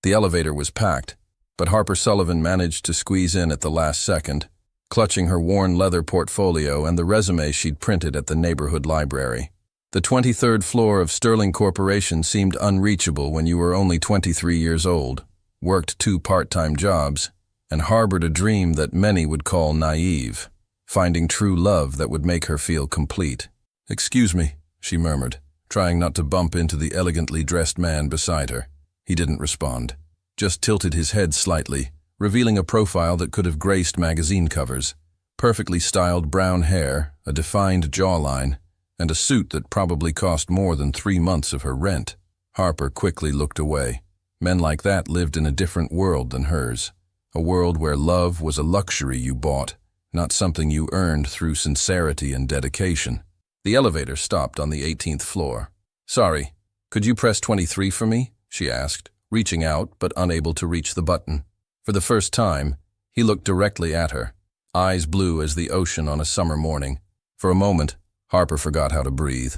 The elevator was packed, but Harper Sullivan managed to squeeze in at the last second, clutching her worn leather portfolio and the resume she'd printed at the neighborhood library. The 23rd floor of Sterling Corporation seemed unreachable when you were only 23 years old, worked 2 part-time jobs, and harbored a dream that many would call naive, finding true love that would make her feel complete. "Excuse me," she murmured, trying not to bump into the elegantly dressed man beside her. He didn't respond, just tilted his head slightly, revealing a profile that could have graced magazine covers. Perfectly styled brown hair, a defined jawline, and a suit that probably cost more than 3 months of her rent. Harper quickly looked away. Men like that lived in a different world than hers, a world where love was a luxury you bought, not something you earned through sincerity and dedication. The elevator stopped on the 18th floor. "Sorry, could you press 23 for me?" she asked, reaching out but unable to reach the button. For the first time, he looked directly at her, eyes blue as the ocean on a summer morning. For a moment, Harper forgot how to breathe.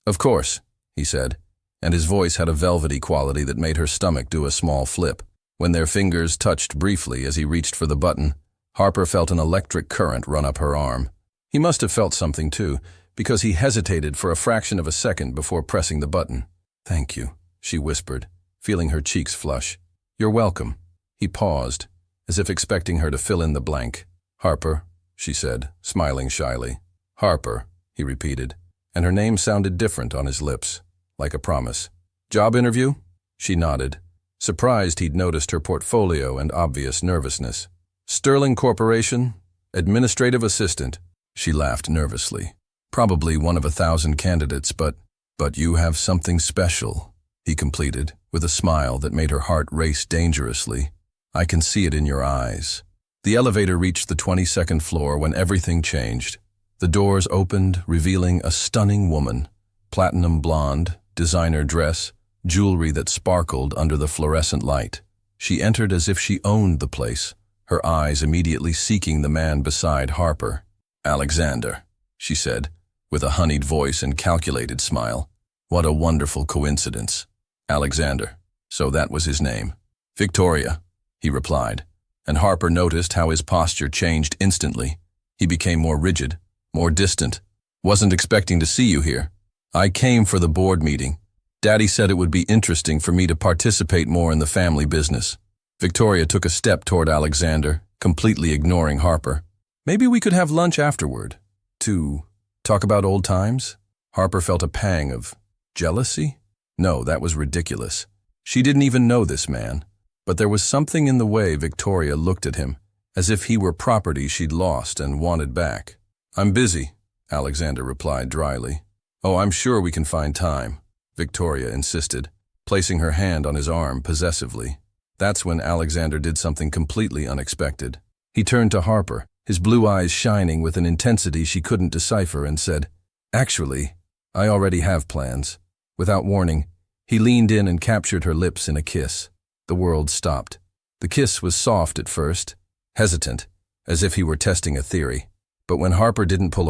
"Of course," he said, and his voice had a velvety quality that made her stomach do a small flip. When their fingers touched briefly as he reached for the button, Harper felt an electric current run up her arm. He must have felt something too, because he hesitated for a fraction of a second before pressing the button. "Thank you," she whispered, feeling her cheeks flush. "You're welcome." He paused, as if expecting her to fill in the blank. "Harper," she said, smiling shyly. "Harper," he repeated, and her name sounded different on his lips, like a promise. "Job interview?" She nodded, surprised he'd noticed her portfolio and obvious nervousness. "Sterling Corporation, administrative assistant." She laughed nervously. "Probably one of 1,000 candidates, but you have something special," he completed, with a smile that made her heart race dangerously. "I can see it in your eyes." The elevator reached the 22nd floor when everything changed. The doors opened, revealing a stunning woman, platinum blonde, designer dress, jewelry that sparkled under the fluorescent light. She entered as if she owned the place, her eyes immediately seeking the man beside Harper. "Alexander," she said, with a honeyed voice and calculated smile. "What a wonderful coincidence." Alexander. So that was his name. "Victoria," he replied, and Harper noticed how his posture changed instantly. He became more rigid, more distant. "Wasn't expecting to see you here. I came for the board meeting. Daddy said it would be interesting for me to participate more in the family business." Victoria took a step toward Alexander, completely ignoring Harper. "Maybe we could have lunch afterward. To talk about old times?" Harper felt a pang of jealousy? No, that was ridiculous. She didn't even know this man, but there was something in the way Victoria looked at him, as if he were property she'd lost and wanted back. "I'm busy," Alexander replied dryly. "Oh, I'm sure we can find time," Victoria insisted, placing her hand on his arm possessively. That's when Alexander did something completely unexpected. He turned to Harper, his blue eyes shining with an intensity she couldn't decipher, and said, "Actually, I already have plans." Without warning, he leaned in and captured her lips in a kiss. The world stopped. The kiss was soft at first, hesitant, as if he were testing a theory. But when Harper couldn't pull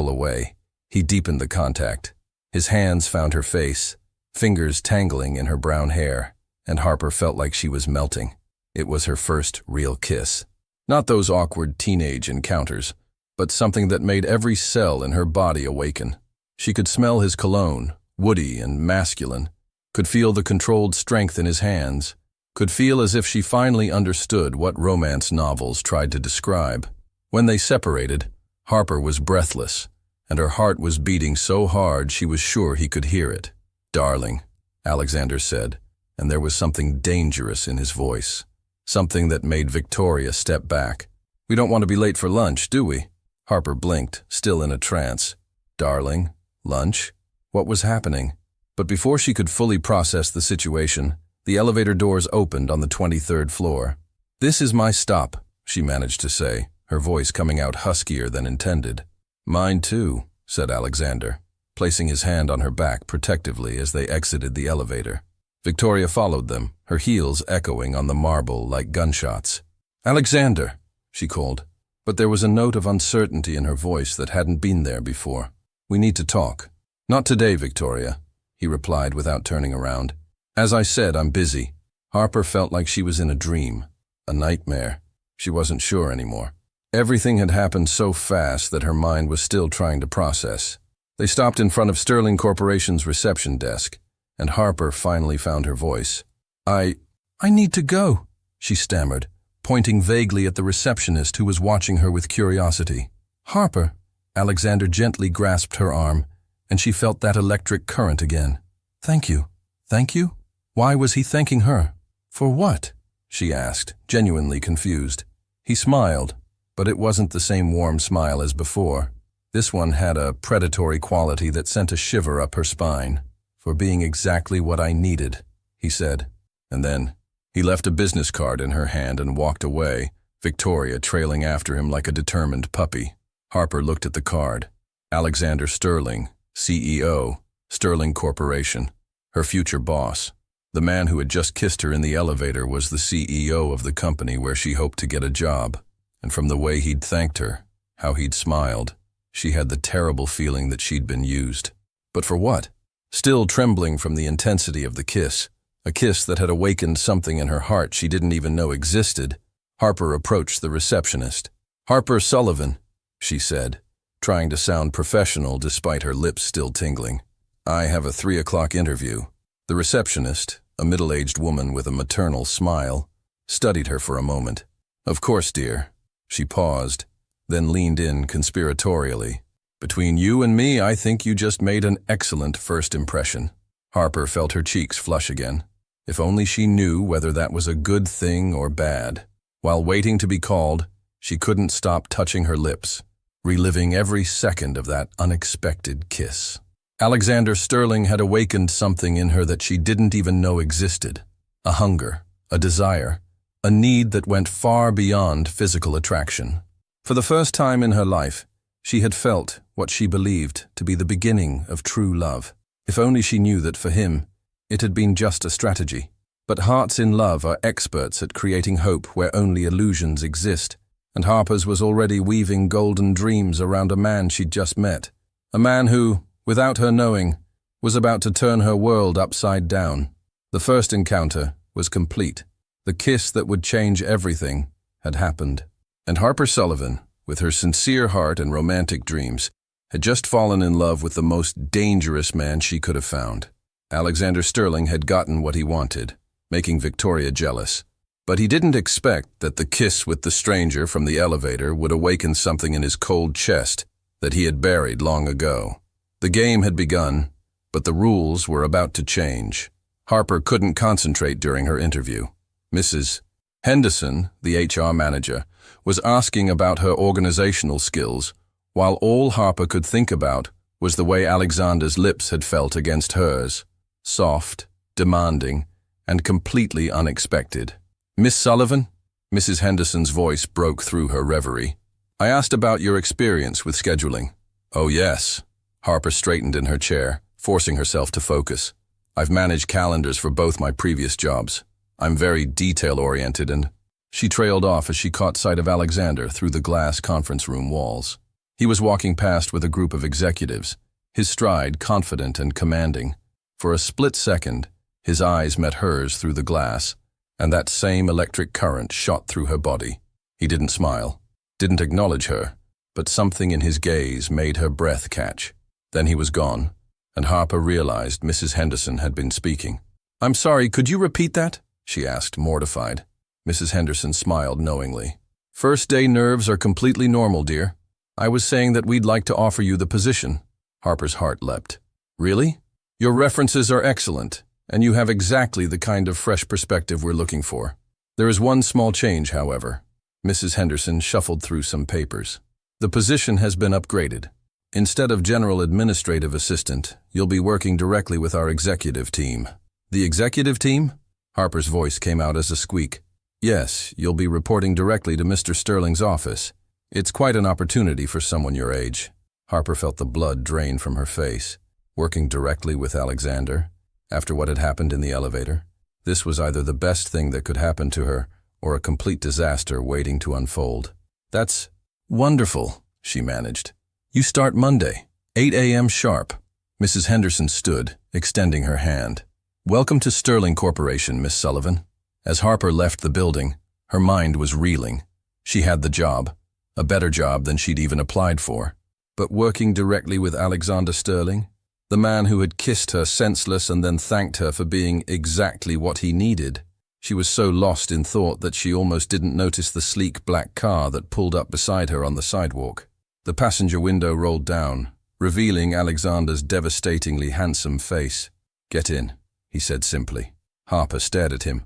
away, he deepened the contact. His hands found her face, fingers tangling in her brown hair, and Harper felt like she was melting. It was her first real kiss. Not those awkward teenage encounters, but something that made every cell in her body awaken. She could smell his cologne, woody and masculine, could feel the controlled strength in his hands, could feel as if she finally understood what romance novels tried to describe. When they separated, Harper was breathless, and her heart was beating so hard she was sure he could hear it. "Darling," Alexander said, and there was something dangerous in his voice, something that made Victoria step back. "We don't want to be late for lunch, do we?" Harper blinked, still in a trance. Darling, lunch? What was happening? But before she could fully process the situation, the elevator doors opened on the 23rd floor. "This is my stop," she managed to say, her voice coming out huskier than intended. "Mine too," said Alexander, placing his hand on her back protectively as they exited the elevator. Victoria followed them, her heels echoing on the marble like gunshots. "Alexander," she called, but there was a note of uncertainty in her voice that hadn't been there before. "We need to talk." "Not today, Victoria," he replied without turning around. "As I said, I'm busy." Harper felt like she was in a dream, a nightmare. She wasn't sure anymore. Everything had happened so fast that her mind was still trying to process. They stopped in front of Sterling Corporation's reception desk, and Harper finally found her voice. I need to go," she stammered, pointing vaguely at the receptionist who was watching her with curiosity. "Harper," Alexander gently grasped her arm, and she felt that electric current again. "Thank you. Thank you?" Why was he thanking her? For what? She asked, genuinely confused. He smiled, but it wasn't the same warm smile as before. This one had a predatory quality that sent a shiver up her spine. "For being exactly what I needed," he said. And then, he left a business card in her hand and walked away, Victoria trailing after him like a determined puppy. Harper looked at the card. Alexander Sterling, CEO, Sterling Corporation, her future boss. The man who had just kissed her in the elevator was the CEO of the company where she hoped to get a job. And from the way he'd thanked her, how he'd smiled, she had the terrible feeling that she'd been used. But for what? Still trembling from the intensity of the kiss, a kiss that had awakened something in her heart she didn't even know existed, Harper approached the receptionist. "Harper Sullivan," she said, trying to sound professional despite her lips still tingling. "I have a 3 o'clock interview." The receptionist, a middle-aged woman with a maternal smile, studied her for a moment. "Of course, dear." She paused, then leaned in conspiratorially. "Between you and me, I think you just made an excellent first impression." Harper felt her cheeks flush again. If only she knew whether that was a good thing or bad. While waiting to be called, she couldn't stop touching her lips, reliving every second of that unexpected kiss. Alexander Sterling had awakened something in her that she didn't even know existed. A hunger, a desire, a need that went far beyond physical attraction. For the first time in her life, she had felt what she believed to be the beginning of true love. If only she knew that for him, it had been just a strategy. But hearts in love are experts at creating hope where only illusions exist, and Harper's was already weaving golden dreams around a man she'd just met. A man who, without her knowing, was about to turn her world upside down. The first encounter was complete. The kiss that would change everything had happened. And Harper Sullivan, with her sincere heart and romantic dreams, had just fallen in love with the most dangerous man she could have found. Alexander Sterling had gotten what he wanted, making Victoria jealous. But he didn't expect that the kiss with the stranger from the elevator would awaken something in his cold chest that he had buried long ago. The game had begun, but the rules were about to change. Harper couldn't concentrate during her interview. Mrs. Henderson, the HR manager, was asking about her organizational skills, while all Harper could think about was the way Alexander's lips had felt against hers. Soft, demanding, and completely unexpected. "Miss Sullivan?" Mrs. Henderson's voice broke through her reverie. "I asked about your experience with scheduling." "Oh yes." Harper straightened in her chair, forcing herself to focus. "I've managed calendars for both my previous jobs. I'm very detail-oriented and—" She trailed off as she caught sight of Alexander through the glass conference room walls. He was walking past with a group of executives, his stride confident and commanding. For a split second, his eyes met hers through the glass, and that same electric current shot through her body. He didn't smile, didn't acknowledge her, but something in his gaze made her breath catch. Then he was gone, and Harper realized Mrs. Henderson had been speaking. "I'm sorry, could you repeat that?" she asked, mortified. Mrs. Henderson smiled knowingly. "First-day nerves are completely normal, dear. I was saying that we'd like to offer you the position." Harper's heart leapt. "Really? Your references are excellent, and you have exactly the kind of fresh perspective we're looking for. There is one small change, however." Mrs. Henderson shuffled through some papers. "The position has been upgraded. Instead of general administrative assistant, you'll be working directly with our executive team." "The executive team?" Harper's voice came out as a squeak. "Yes, you'll be reporting directly to Mr. Sterling's office. It's quite an opportunity for someone your age." Harper felt the blood drain from her face. Working directly with Alexander, after what had happened in the elevator, this was either the best thing that could happen to her or a complete disaster waiting to unfold. "That's wonderful," she managed. "You start Monday, 8 a.m. sharp." Mrs. Henderson stood, extending her hand. "Welcome to Sterling Corporation, Miss Sullivan." As Harper left the building, her mind was reeling. She had the job, a better job than she'd even applied for. But working directly with Alexander Sterling, the man who had kissed her senseless and then thanked her for being exactly what he needed, she was so lost in thought that she almost didn't notice the sleek black car that pulled up beside her on the sidewalk. The passenger window rolled down, revealing Alexander's devastatingly handsome face. "Get in," he said simply. Harper stared at him.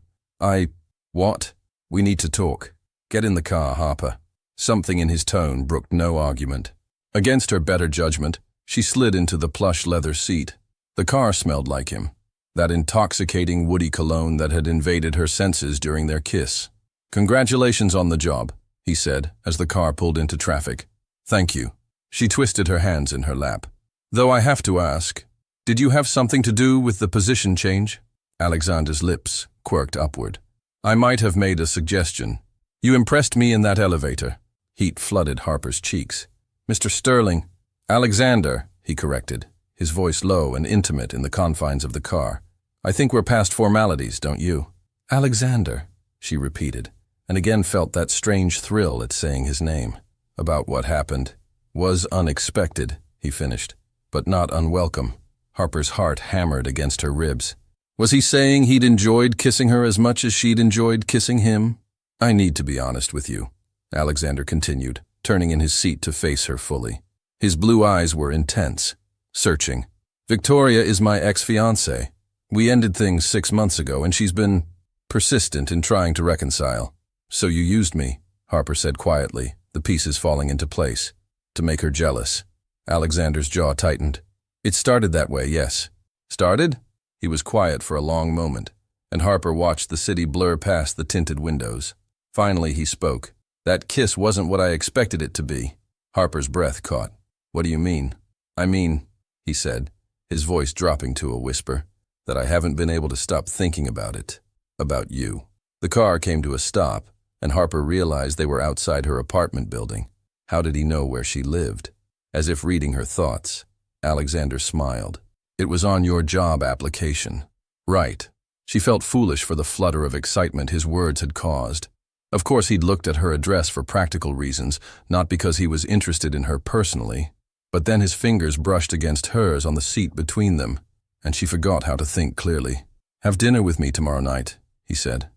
What? We need to talk. Get in the car, Harper." Something in his tone brooked no argument. Against her better judgment, she slid into the plush leather seat. The car smelled like him, that intoxicating woody cologne that had invaded her senses during their kiss. "Congratulations on the job," he said as the car pulled into traffic. "Thank you." She twisted her hands in her lap. "Though I have to ask, did you have something to do with the position change?" Alexander's lips quirked upward. "I might have made a suggestion. You impressed me in that elevator." Heat flooded Harper's cheeks. "Mr. Sterling." "Alexander," he corrected, his voice low and intimate in the confines of the car. "I think we're past formalities, don't you?" "Alexander," she repeated, and again felt that strange thrill at saying his name. "About what happened was unexpected," he finished, "but not unwelcome." Harper's heart hammered against her ribs. Was he saying he'd enjoyed kissing her as much as she'd enjoyed kissing him? "I need to be honest with you," Alexander continued, turning in his seat to face her fully. His blue eyes were intense, searching. "Victoria is my ex-fiancée. We ended things 6 months ago, and she's been persistent in trying to reconcile." "So you used me," Harper said quietly, the pieces falling into place, "to make her jealous." Alexander's jaw tightened. "It started that way, yes." "Started?" He was quiet for a long moment, and Harper watched the city blur past the tinted windows. Finally he spoke. "That kiss wasn't what I expected it to be." Harper's breath caught. "What do you mean?" "I mean," he said, his voice dropping to a whisper, "that I haven't been able to stop thinking about it. About you." The car came to a stop, and Harper realized they were outside her apartment building. How did he know where she lived? As if reading her thoughts, Alexander smiled. "It was on your job application." "Right." She felt foolish for the flutter of excitement his words had caused. Of course he'd looked at her address for practical reasons, not because he was interested in her personally. But then his fingers brushed against hers on the seat between them, and she forgot how to think clearly. "Have dinner with me tomorrow night," he said.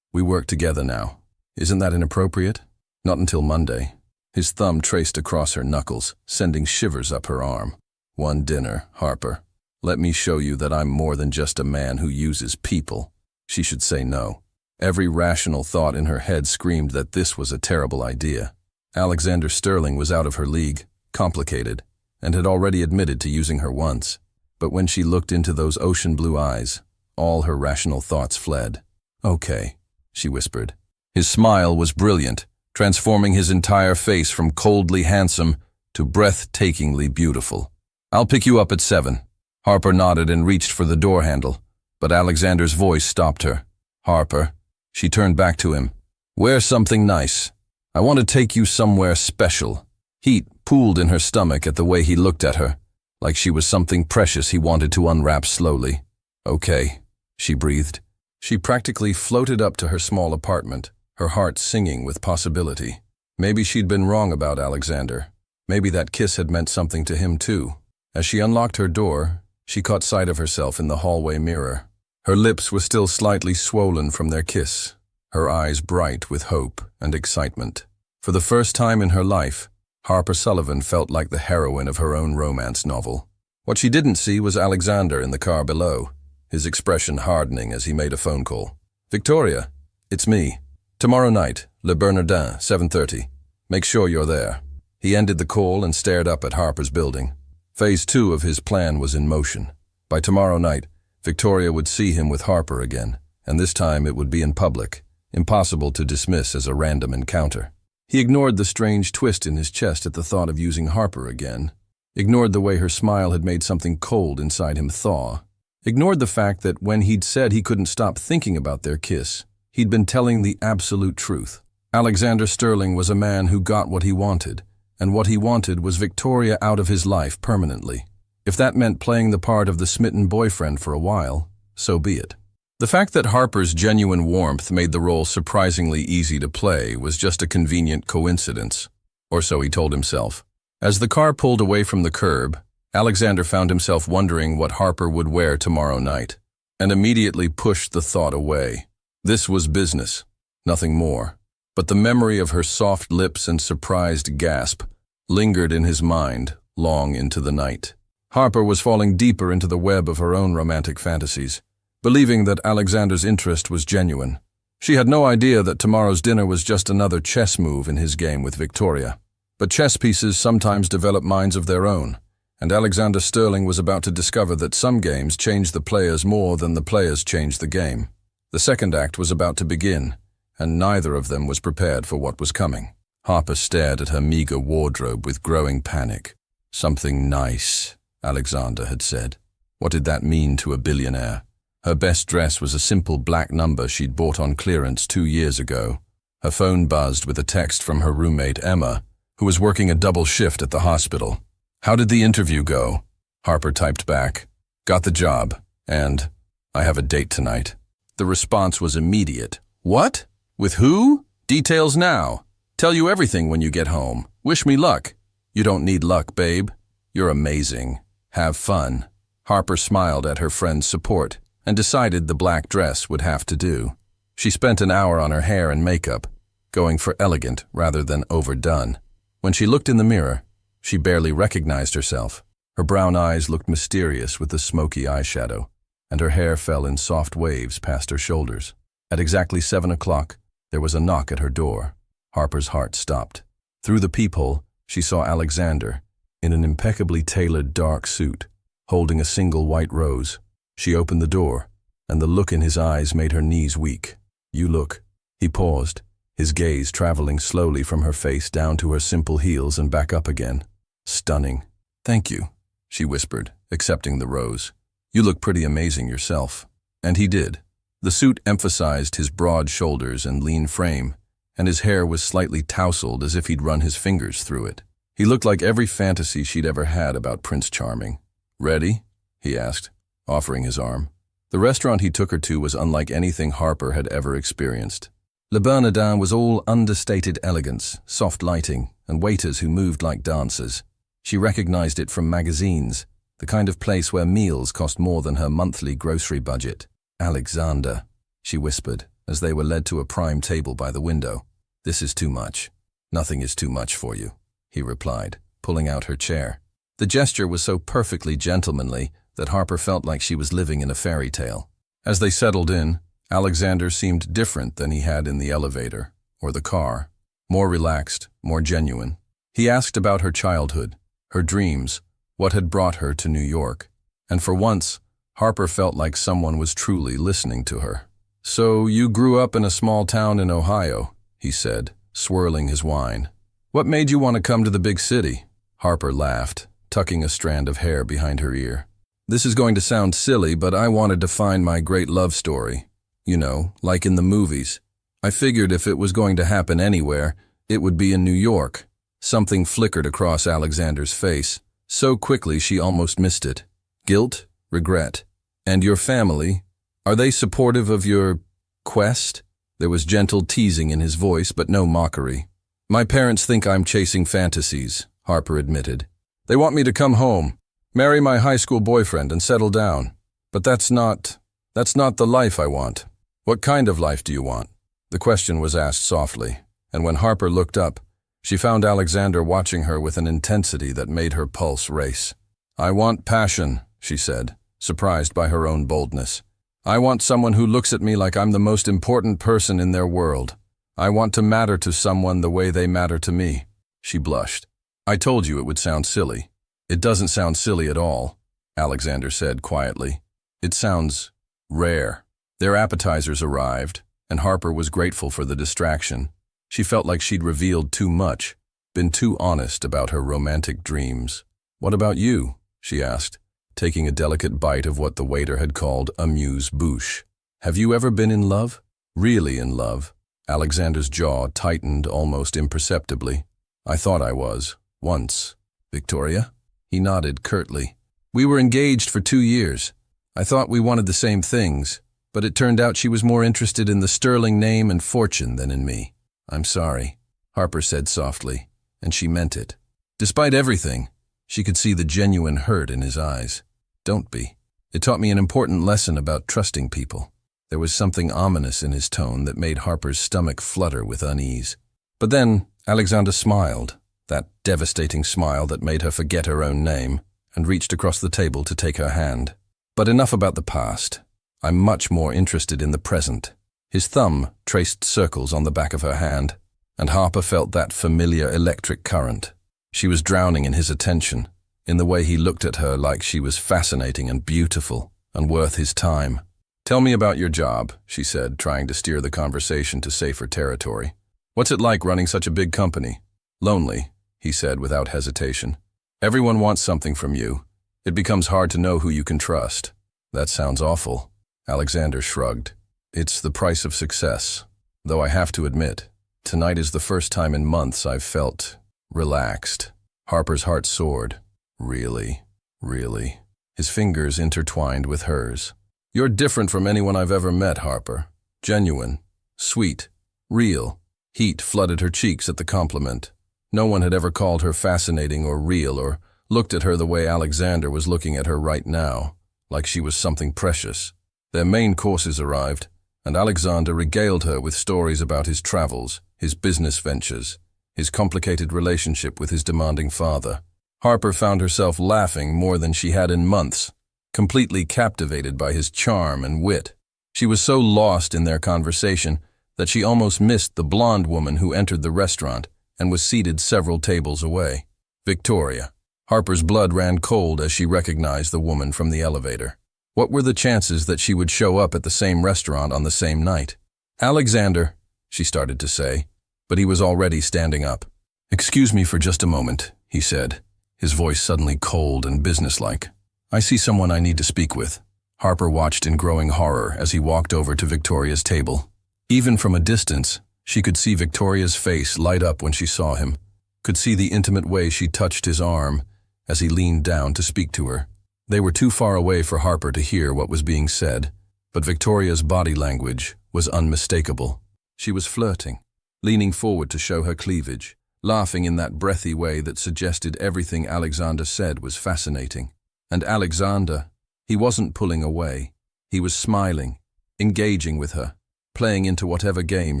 We work together now. Isn't that inappropriate?" "Not until Monday." His thumb traced across her knuckles, sending shivers up her arm. "One dinner, Harper. Let me show you that I'm more than just a man who uses people." She should say no. Every rational thought in her head screamed that this was a terrible idea. Alexander Sterling was out of her league, complicated, and had already admitted to using her once. But when she looked into those ocean blue eyes, all her rational thoughts fled. "Okay," she whispered. His smile was brilliant, transforming his entire face from coldly handsome to breathtakingly beautiful. "I'll pick you up at 7. Harper nodded and reached for the door handle, but Alexander's voice stopped her. "Harper." She turned back to him. "Wear something nice. I want to take you somewhere special." Heat pooled in her stomach at the way he looked at her, like she was something precious he wanted to unwrap slowly. "Okay," she breathed. She practically floated up to her small apartment, her heart singing with possibility. Maybe she'd been wrong about Alexander. Maybe that kiss had meant something to him too. As she unlocked her door, she caught sight of herself in the hallway mirror. Her lips were still slightly swollen from their kiss, her eyes bright with hope and excitement. For the first time in her life, Harper Sullivan felt like the heroine of her own romance novel. What she didn't see was Alexander in the car below, his expression hardening as he made a phone call. "Victoria, it's me. Tomorrow night, Le Bernardin, 7:30. Make sure you're there." He ended the call and stared up at Harper's building. Phase 2 of his plan was in motion. By tomorrow night, Victoria would see him with Harper again, and this time it would be in public, impossible to dismiss as a random encounter. He ignored the strange twist in his chest at the thought of using Harper again, ignored the way her smile had made something cold inside him thaw, ignored the fact that when he'd said he couldn't stop thinking about their kiss, he'd been telling the absolute truth. Alexander Sterling was a man who got what he wanted, and what he wanted was Victoria out of his life permanently. If that meant playing the part of the smitten boyfriend for a while, so be it. The fact that Harper's genuine warmth made the role surprisingly easy to play was just a convenient coincidence, or so he told himself. As the car pulled away from the curb, Alexander found himself wondering what Harper would wear tomorrow night, and immediately pushed the thought away. This was business, nothing more. But the memory of her soft lips and surprised gasp lingered in his mind long into the night. Harper was falling deeper into the web of her own romantic fantasies, believing that Alexander's interest was genuine. She had no idea that tomorrow's dinner was just another chess move in his game with Victoria. But chess pieces sometimes develop minds of their own, and Alexander Sterling was about to discover that some games change the players more than the players change the game. The second act was about to begin, and neither of them was prepared for what was coming. Harper stared at her meager wardrobe with growing panic. Something nice, Alexander had said. What did that mean to a billionaire? Her best dress was a simple black number she'd bought on clearance 2 years ago. Her phone buzzed with a text from her roommate Emma, who was working a double shift at the hospital. "How did the interview go?" Harper typed back. "Got the job, and I have a date tonight." The response was immediate. "What? With who? Details now. Tell you everything when you get home. Wish me luck." "You don't need luck, babe. You're amazing. Have fun." Harper smiled at her friend's support and decided the black dress would have to do. She spent an hour on her hair and makeup, going for elegant rather than overdone. When she looked in the mirror, she barely recognized herself. Her brown eyes looked mysterious with the smoky eyeshadow, and her hair fell in soft waves past her shoulders. At exactly 7 o'clock, there was a knock at her door. Harper's heart stopped. Through the peephole, she saw Alexander, in an impeccably tailored dark suit, holding a single white rose. She opened the door, and the look in his eyes made her knees weak. "You look." He paused, his gaze traveling slowly from her face down to her simple heels and back up again. "Stunning." "Thank you," she whispered, accepting the rose. "You look pretty amazing yourself." And he did. The suit emphasized his broad shoulders and lean frame, and his hair was slightly tousled as if he'd run his fingers through it. He looked like every fantasy she'd ever had about Prince Charming. "Ready?" he asked, offering his arm. The restaurant he took her to was unlike anything Harper had ever experienced. Le Bernardin was all understated elegance, soft lighting, and waiters who moved like dancers. She recognized it from magazines, the kind of place where meals cost more than her monthly grocery budget. "Alexander," she whispered, as they were led to a prime table by the window. "This is too much." "Nothing is too much for you," he replied, pulling out her chair. The gesture was so perfectly gentlemanly that Harper felt like she was living in a fairy tale. As they settled in, Alexander seemed different than he had in the elevator or the car, more relaxed, more genuine. He asked about her childhood, her dreams, what had brought her to New York, and for once, Harper felt like someone was truly listening to her. "So you grew up in a small town in Ohio," he said, swirling his wine. "What made you want to come to the big city?" Harper laughed, tucking a strand of hair behind her ear. "This is going to sound silly, but I wanted to find my great love story. You know, like in the movies. I figured if it was going to happen anywhere, it would be in New York." Something flickered across Alexander's face, so quickly she almost missed it. "Guilt? Regret? And your family? Are they supportive of your quest?" There was gentle teasing in his voice, but no mockery. "My parents think I'm chasing fantasies," Harper admitted. "They want me to come home, marry my high school boyfriend, and settle down. But that's not the life I want." "What kind of life do you want?" The question was asked softly, and when Harper looked up, she found Alexander watching her with an intensity that made her pulse race. "I want passion," she said, surprised by her own boldness. "I want someone who looks at me like I'm the most important person in their world. I want to matter to someone the way they matter to me." She blushed. "I told you it would sound silly." "It doesn't sound silly at all," Alexander said quietly. "It sounds rare." Their appetizers arrived, and Harper was grateful for the distraction. She felt like she'd revealed too much, been too honest about her romantic dreams. "What about you?" she asked, taking a delicate bite of what the waiter had called amuse-bouche. "Have you ever been in love? Really in love?" Alexander's jaw tightened almost imperceptibly. "I thought I was, once." "Victoria?" He nodded curtly. "We were engaged for 2 years. I thought we wanted the same things, But it turned out she was more interested in the sterling name and fortune than in me. I'm sorry, Harper said softly, and she meant it. Despite everything, she could see the genuine hurt in his eyes. Don't be. It taught me an important lesson about trusting people. There was something ominous in his tone that made Harper's stomach flutter with unease. But then Alexander smiled, that devastating smile that made her forget her own name, and reached across the table to take her hand. But enough about the past. I'm much more interested in the present. His thumb traced circles on the back of her hand, and Harper felt that familiar electric current. She was drowning in his attention, in the way he looked at her like she was fascinating and beautiful and worth his time. Tell me about your job, she said, trying to steer the conversation to safer territory. What's it like running such a big company? Lonely, he said without hesitation. Everyone wants something from you. It becomes hard to know who you can trust. That sounds awful. Alexander shrugged. It's the price of success. Though I have to admit, tonight is the first time in months I've felt relaxed. Harper's heart soared. Really, really. His fingers intertwined with hers. You're different from anyone I've ever met, Harper. Genuine, sweet, real. Heat flooded her cheeks at the compliment. No one had ever called her fascinating or real or looked at her the way Alexander was looking at her right now, like she was something precious. Their main courses arrived, and Alexander regaled her with stories about his travels, his business ventures, his complicated relationship with his demanding father. Harper found herself laughing more than she had in months, completely captivated by his charm and wit. She was so lost in their conversation that she almost missed the blonde woman who entered the restaurant and was seated several tables away. Victoria. Harper's blood ran cold as she recognized the woman from the elevator. What were the chances that she would show up at the same restaurant on the same night? Alexander, she started to say, but he was already standing up. Excuse me for just a moment, he said, his voice suddenly cold and businesslike. I see someone I need to speak with. Harper watched in growing horror as he walked over to Victoria's table. Even from a distance, she could see Victoria's face light up when she saw him, could see the intimate way she touched his arm as he leaned down to speak to her. They were too far away for Harper to hear what was being said, but Victoria's body language was unmistakable. She was flirting, leaning forward to show her cleavage, laughing in that breathy way that suggested everything Alexander said was fascinating. And Alexander, he wasn't pulling away. He was smiling, engaging with her, playing into whatever game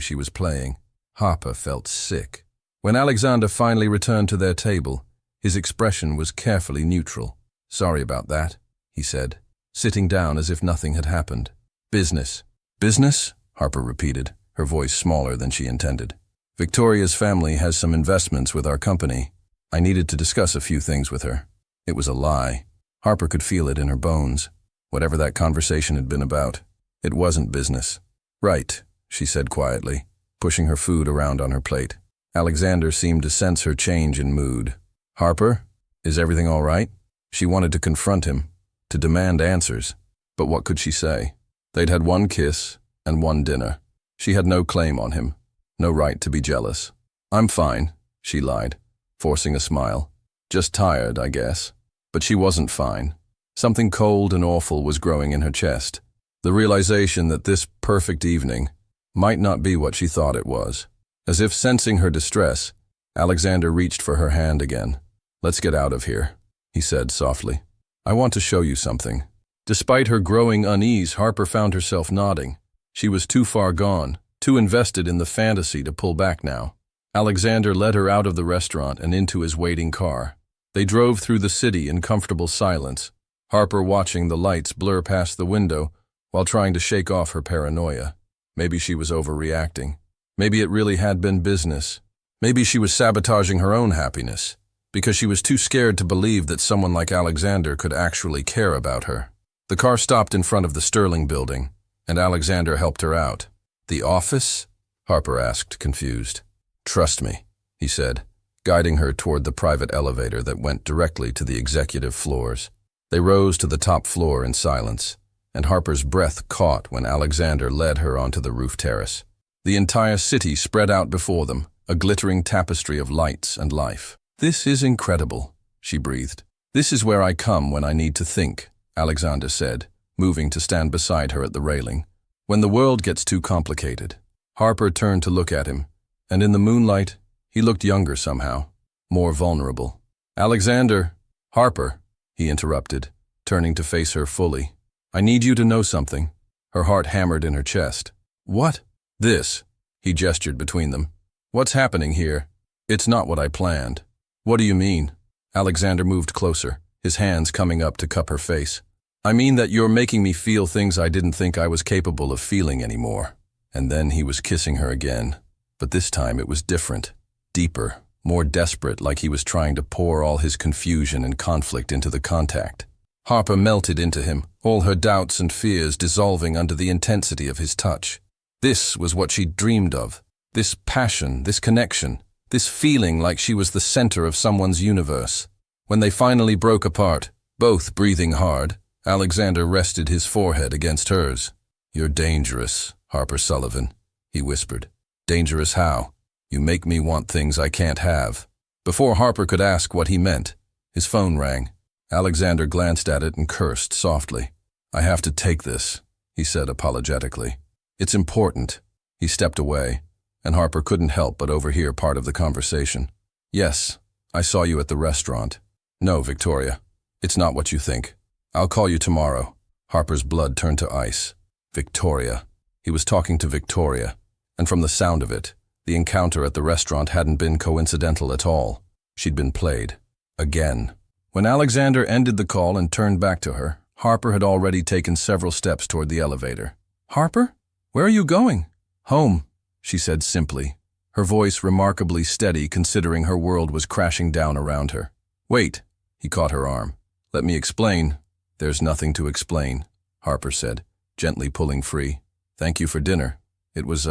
she was playing. Harper felt sick. When Alexander finally returned to their table, his expression was carefully neutral. Sorry about that, he said, sitting down as if nothing had happened. Business. Business? Harper repeated, her voice smaller than she intended. Victoria's family has some investments with our company. I needed to discuss a few things with her. It was a lie. Harper could feel it in her bones. Whatever that conversation had been about, it wasn't business. Right, she said quietly, pushing her food around on her plate. Alexander seemed to sense her change in mood. Harper, is everything all right? She wanted to confront him, to demand answers. But what could she say? They'd had one kiss and one dinner. She had no claim on him, no right to be jealous. I'm fine, she lied, forcing a smile. Just tired, I guess. But she wasn't fine. Something cold and awful was growing in her chest. The realization that this perfect evening might not be what she thought it was. As if sensing her distress, Alexander reached for her hand again. Let's get out of here, he said softly. I want to show you something. Despite her growing unease, Harper found herself nodding. She was too far gone, too invested in the fantasy to pull back now. Alexander led her out of the restaurant and into his waiting car. They drove through the city in comfortable silence, Harper watching the lights blur past the window while trying to shake off her paranoia. Maybe she was overreacting. Maybe it really had been business. Maybe she was sabotaging her own happiness, because she was too scared to believe that someone like Alexander could actually care about her. The car stopped in front of the Sterling building, and Alexander helped her out. The office? Harper asked, confused. Trust me, he said, guiding her toward the private elevator that went directly to the executive floors. They rose to the top floor in silence, and Harper's breath caught when Alexander led her onto the roof terrace. The entire city spread out before them, a glittering tapestry of lights and life. This is incredible, she breathed. This is where I come when I need to think, Alexander said, moving to stand beside her at the railing. When the world gets too complicated. Harper turned to look at him, and in the moonlight, he looked younger somehow, more vulnerable. Alexander, Harper, he interrupted, turning to face her fully. I need you to know something. Her heart hammered in her chest. What? This, he gestured between them. What's happening here? It's not what I planned. What do you mean? Alexander moved closer, his hands coming up to cup her face. I mean that you're making me feel things I didn't think I was capable of feeling anymore. And then he was kissing her again. But this time it was different, deeper, more desperate, like he was trying to pour all his confusion and conflict into the contact. Harper melted into him, all her doubts and fears dissolving under the intensity of his touch. This was what she'd dreamed of. This passion, this connection, this feeling like she was the center of someone's universe. When they finally broke apart, both breathing hard, Alexander rested his forehead against hers. You're dangerous, Harper Sullivan, he whispered. Dangerous how? You make me want things I can't have. Before Harper could ask what he meant, his phone rang. Alexander glanced at it and cursed softly. I have to take this, he said apologetically. It's important. He stepped away, and Harper couldn't help but overhear part of the conversation. Yes, I saw you at the restaurant. No, Victoria, it's not what you think. I'll call you tomorrow. Harper's blood turned to ice. Victoria. He was talking to Victoria, and from the sound of it, the encounter at the restaurant hadn't been coincidental at all. She'd been played. Again. When Alexander ended the call and turned back to her, Harper had already taken several steps toward the elevator. Harper? Where are you going? Home, she said simply, her voice remarkably steady considering her world was crashing down around her. Wait, he caught her arm. Let me explain. There's nothing to explain, Harper said, gently pulling free. Thank you for dinner. It was,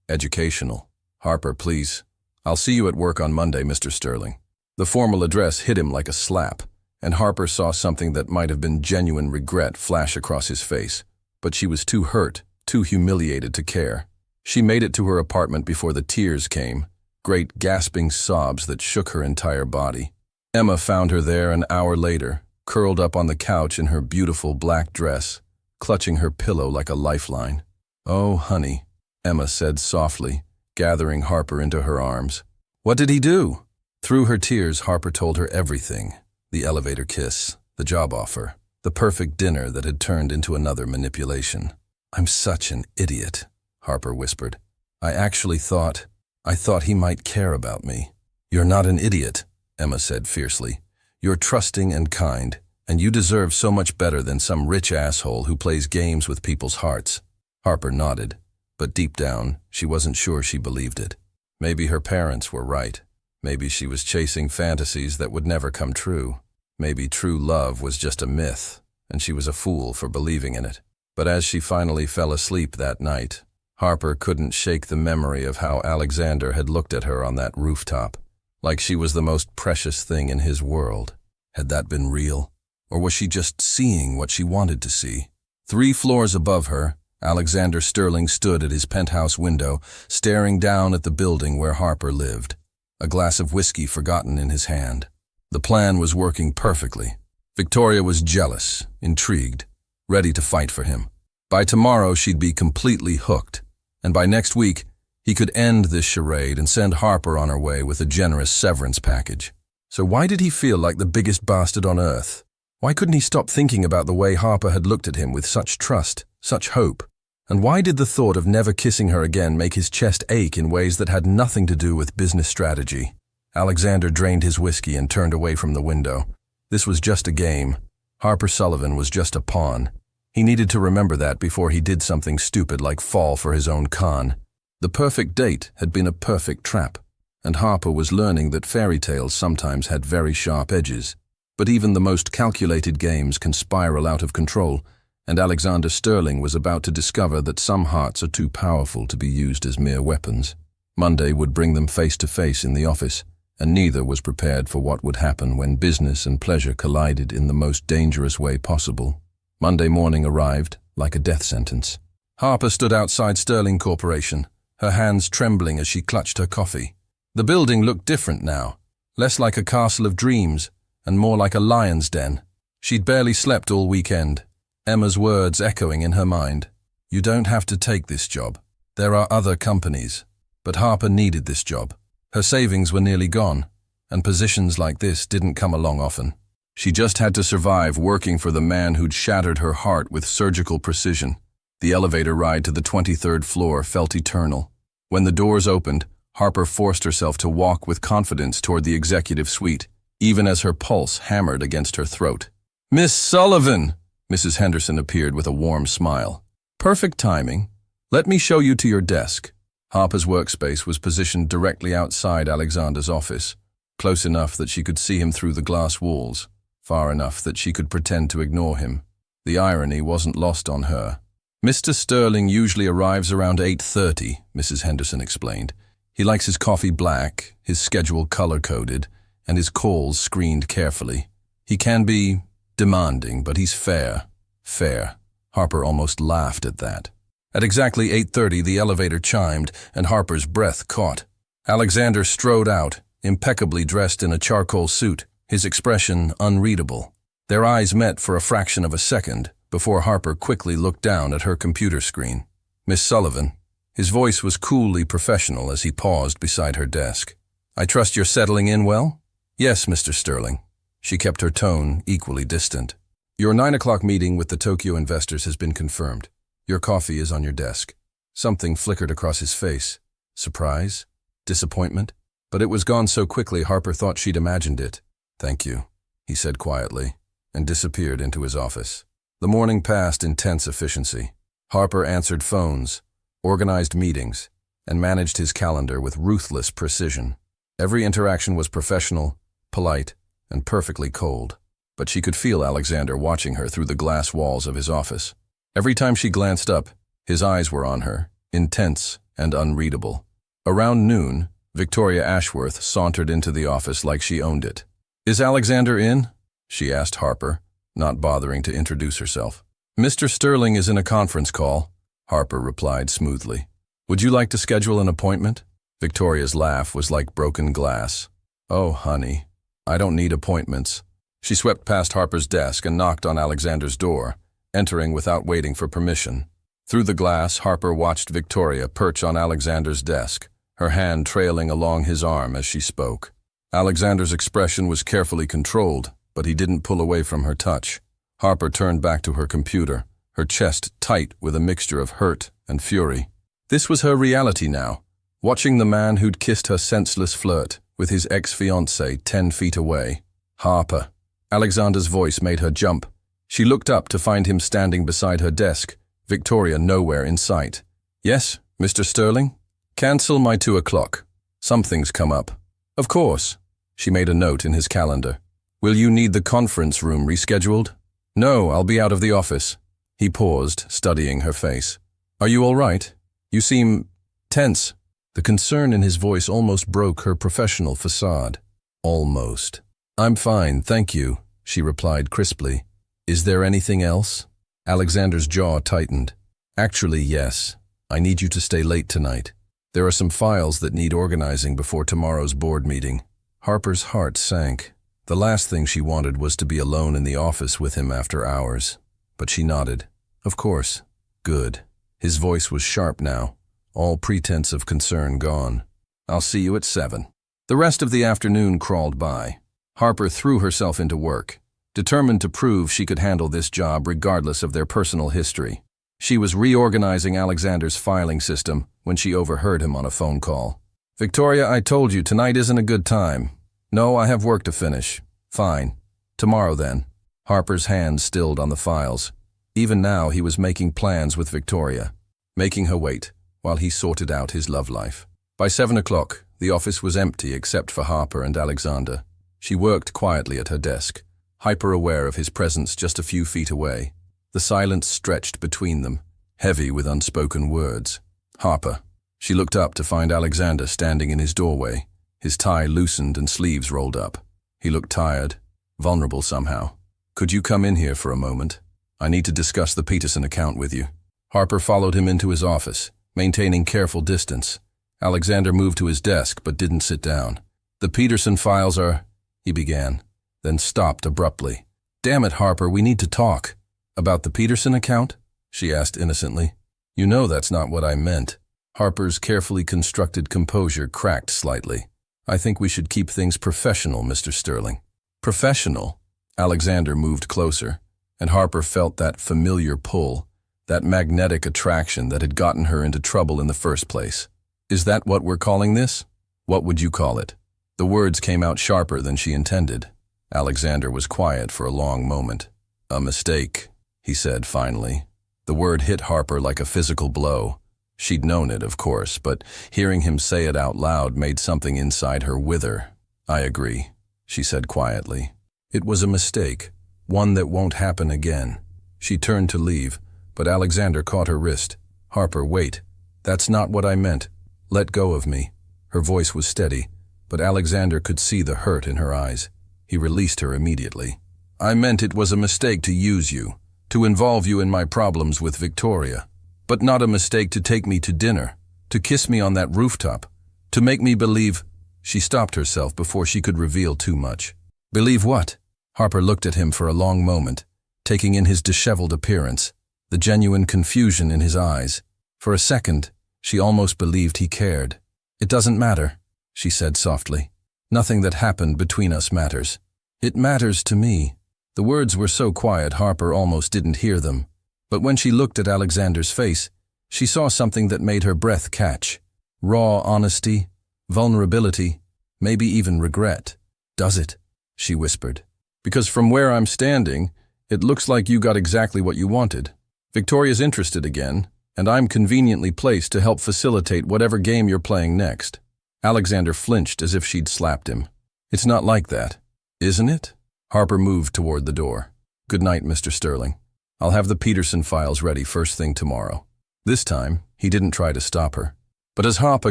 educational. Harper, please. I'll see you at work on Monday, Mr. Sterling. The formal address hit him like a slap, and Harper saw something that might have been genuine regret flash across his face. But she was too hurt, too humiliated to care. She made it to her apartment before the tears came, great gasping sobs that shook her entire body. Emma found her there an hour later, curled up on the couch in her beautiful black dress, clutching her pillow like a lifeline. Oh, honey, Emma said softly, gathering Harper into her arms. What did he do? Through her tears, Harper told her everything. The elevator kiss, the job offer, the perfect dinner that had turned into another manipulation. I'm such an idiot, Harper whispered. I thought he might care about me. You're not an idiot, Emma said fiercely. You're trusting and kind, and you deserve so much better than some rich asshole who plays games with people's hearts. Harper nodded, but deep down, she wasn't sure she believed it. Maybe her parents were right. Maybe she was chasing fantasies that would never come true. Maybe true love was just a myth, and she was a fool for believing in it. But as she finally fell asleep that night, Harper couldn't shake the memory of how Alexander had looked at her on that rooftop, like she was the most precious thing in his world. Had that been real? Or was she just seeing what she wanted to see? 3 floors above her, Alexander Sterling stood at his penthouse window, staring down at the building where Harper lived, a glass of whiskey forgotten in his hand. The plan was working perfectly. Victoria was jealous, intrigued, ready to fight for him. By tomorrow, she'd be completely hooked, and by next week, he could end this charade and send Harper on her way with a generous severance package. So why did he feel like the biggest bastard on earth? Why couldn't he stop thinking about the way Harper had looked at him with such trust, such hope? And why did the thought of never kissing her again make his chest ache in ways that had nothing to do with business strategy? Alexander drained his whiskey and turned away from the window. This was just a game. Harper Sullivan was just a pawn. He needed to remember that before he did something stupid like fall for his own con. The perfect date had been a perfect trap, and Harper was learning that fairy tales sometimes had very sharp edges. But even the most calculated games can spiral out of control, and Alexander Sterling was about to discover that some hearts are too powerful to be used as mere weapons. Monday would bring them face to face in the office, and neither was prepared for what would happen when business and pleasure collided in the most dangerous way possible. Monday morning arrived like a death sentence. Harper stood outside Sterling Corporation, her hands trembling as she clutched her coffee. The building looked different now, less like a castle of dreams and more like a lion's den. She'd barely slept all weekend, Emma's words echoing in her mind. You don't have to take this job. There are other companies. But Harper needed this job. Her savings were nearly gone, and positions like this didn't come along often. She just had to survive working for the man who'd shattered her heart with surgical precision. The elevator ride to the 23rd floor felt eternal. When the doors opened, Harper forced herself to walk with confidence toward the executive suite, even as her pulse hammered against her throat. "Miss Sullivan!" Mrs. Henderson appeared with a warm smile. "Perfect timing. Let me show you to your desk." Harper's workspace was positioned directly outside Alexander's office, close enough that she could see him through the glass walls, far enough that she could pretend to ignore him. The irony wasn't lost on her. "Mr. Sterling usually arrives around 8:30, Mrs. Henderson explained. He likes his coffee black, his schedule color-coded, and his calls screened carefully. He can be demanding, but he's fair. Fair." Harper almost laughed at that. At exactly 8:30, the elevator chimed, and Harper's breath caught. Alexander strode out, impeccably dressed in a charcoal suit, his expression unreadable. Their eyes met for a fraction of a second, before Harper quickly looked down at her computer screen. "Miss Sullivan." His voice was coolly professional as he paused beside her desk. "I trust you're settling in well?" "Yes, Mr. Sterling." She kept her tone equally distant. "Your 9 o'clock meeting with the Tokyo investors has been confirmed. Your coffee is on your desk." Something flickered across his face. Surprise? Disappointment? But it was gone so quickly Harper thought she'd imagined it. "Thank you," he said quietly, and disappeared into his office. The morning passed in tense efficiency. Harper answered phones, organized meetings, and managed his calendar with ruthless precision. Every interaction was professional, polite, and perfectly cold. But she could feel Alexander watching her through the glass walls of his office. Every time she glanced up, his eyes were on her, intense and unreadable. Around noon, Victoria Ashworth sauntered into the office like she owned it. "Is Alexander in?" she asked Harper, not bothering to introduce herself. "Mr. Sterling is in a conference call," Harper replied smoothly. "Would you like to schedule an appointment?" Victoria's laugh was like broken glass. "Oh, honey, I don't need appointments." She swept past Harper's desk and knocked on Alexander's door, entering without waiting for permission. Through the glass, Harper watched Victoria perch on Alexander's desk, her hand trailing along his arm as she spoke. Alexander's expression was carefully controlled, but he didn't pull away from her touch. Harper turned back to her computer, her chest tight with a mixture of hurt and fury. This was her reality now, watching the man who'd kissed her senseless flirt with his ex-fiancée 10 feet away. Harper. Alexander's voice made her jump. She looked up to find him standing beside her desk, Victoria nowhere in sight. "Yes, Mr. Sterling? Cancel my 2 o'clock. Something's come up." "Of course." She made a note in his calendar. "Will you need the conference room rescheduled?" "No, I'll be out of the office." He paused, studying her face. "Are you all right? You seem tense." The concern in his voice almost broke her professional facade. "Almost." "I'm fine, thank you," she replied crisply. "Is there anything else?" Alexander's jaw tightened. "Actually, yes. I need you to stay late tonight. There are some files that need organizing before tomorrow's board meeting." Harper's heart sank. The last thing she wanted was to be alone in the office with him after hours. But she nodded. "Of course." "Good." His voice was sharp now, all pretense of concern gone. "I'll see you at 7. The rest of the afternoon crawled by. Harper threw herself into work, determined to prove she could handle this job regardless of their personal history. She was reorganizing Alexander's filing system when she overheard him on a phone call. "Victoria, I told you tonight isn't a good time." "No, I have work to finish." "Fine. Tomorrow then." Harper's hand stilled on the files. Even now he was making plans with Victoria, making her wait while he sorted out his love life. By 7 o'clock, the office was empty except for Harper and Alexander. She worked quietly at her desk, hyper-aware of his presence just a few feet away. The silence stretched between them, heavy with unspoken words. "Harper." She looked up to find Alexander standing in his doorway, his tie loosened and sleeves rolled up. He looked tired, vulnerable somehow. "Could you come in here for a moment? I need to discuss the Peterson account with you." Harper followed him into his office, maintaining careful distance. Alexander moved to his desk but didn't sit down. "The Peterson files are—" he began, then stopped abruptly. "Damn it, Harper, we need to talk." "About the Peterson account?" she asked innocently. You know that's not what I meant. Harper's carefully constructed composure cracked slightly. I think we should keep things professional, Mr. Sterling. Professional? Alexander moved closer, and Harper felt that familiar pull, that magnetic attraction that had gotten her into trouble in the first place. Is that what we're calling this? What would you call it? The words came out sharper than she intended. Alexander was quiet for a long moment. A mistake, he said finally. The word hit Harper like a physical blow. She'd known it, of course, but hearing him say it out loud made something inside her wither. I agree, she said quietly. It was a mistake, one that won't happen again. She turned to leave, but Alexander caught her wrist. Harper, wait. That's not what I meant. Let go of me. Her voice was steady, but Alexander could see the hurt in her eyes. He released her immediately. I meant it was a mistake to use you, to involve you in my problems with Victoria, but not a mistake to take me to dinner, to kiss me on that rooftop, to make me believe. She stopped herself before she could reveal too much. Believe what? Harper looked at him for a long moment, taking in his disheveled appearance, the genuine confusion in his eyes. For a second, she almost believed he cared. It doesn't matter, she said softly. Nothing that happened between us matters. It matters to me. The words were so quiet Harper almost didn't hear them. But when she looked at Alexander's face, she saw something that made her breath catch. Raw honesty, vulnerability, maybe even regret. Does it? She whispered. Because from where I'm standing, it looks like you got exactly what you wanted. Victoria's interested again, and I'm conveniently placed to help facilitate whatever game you're playing next. Alexander flinched as if she'd slapped him. It's not like that, isn't it? Harper moved toward the door. Good night, Mr. Sterling. I'll have the Peterson files ready first thing tomorrow. This time, he didn't try to stop her. But as Harper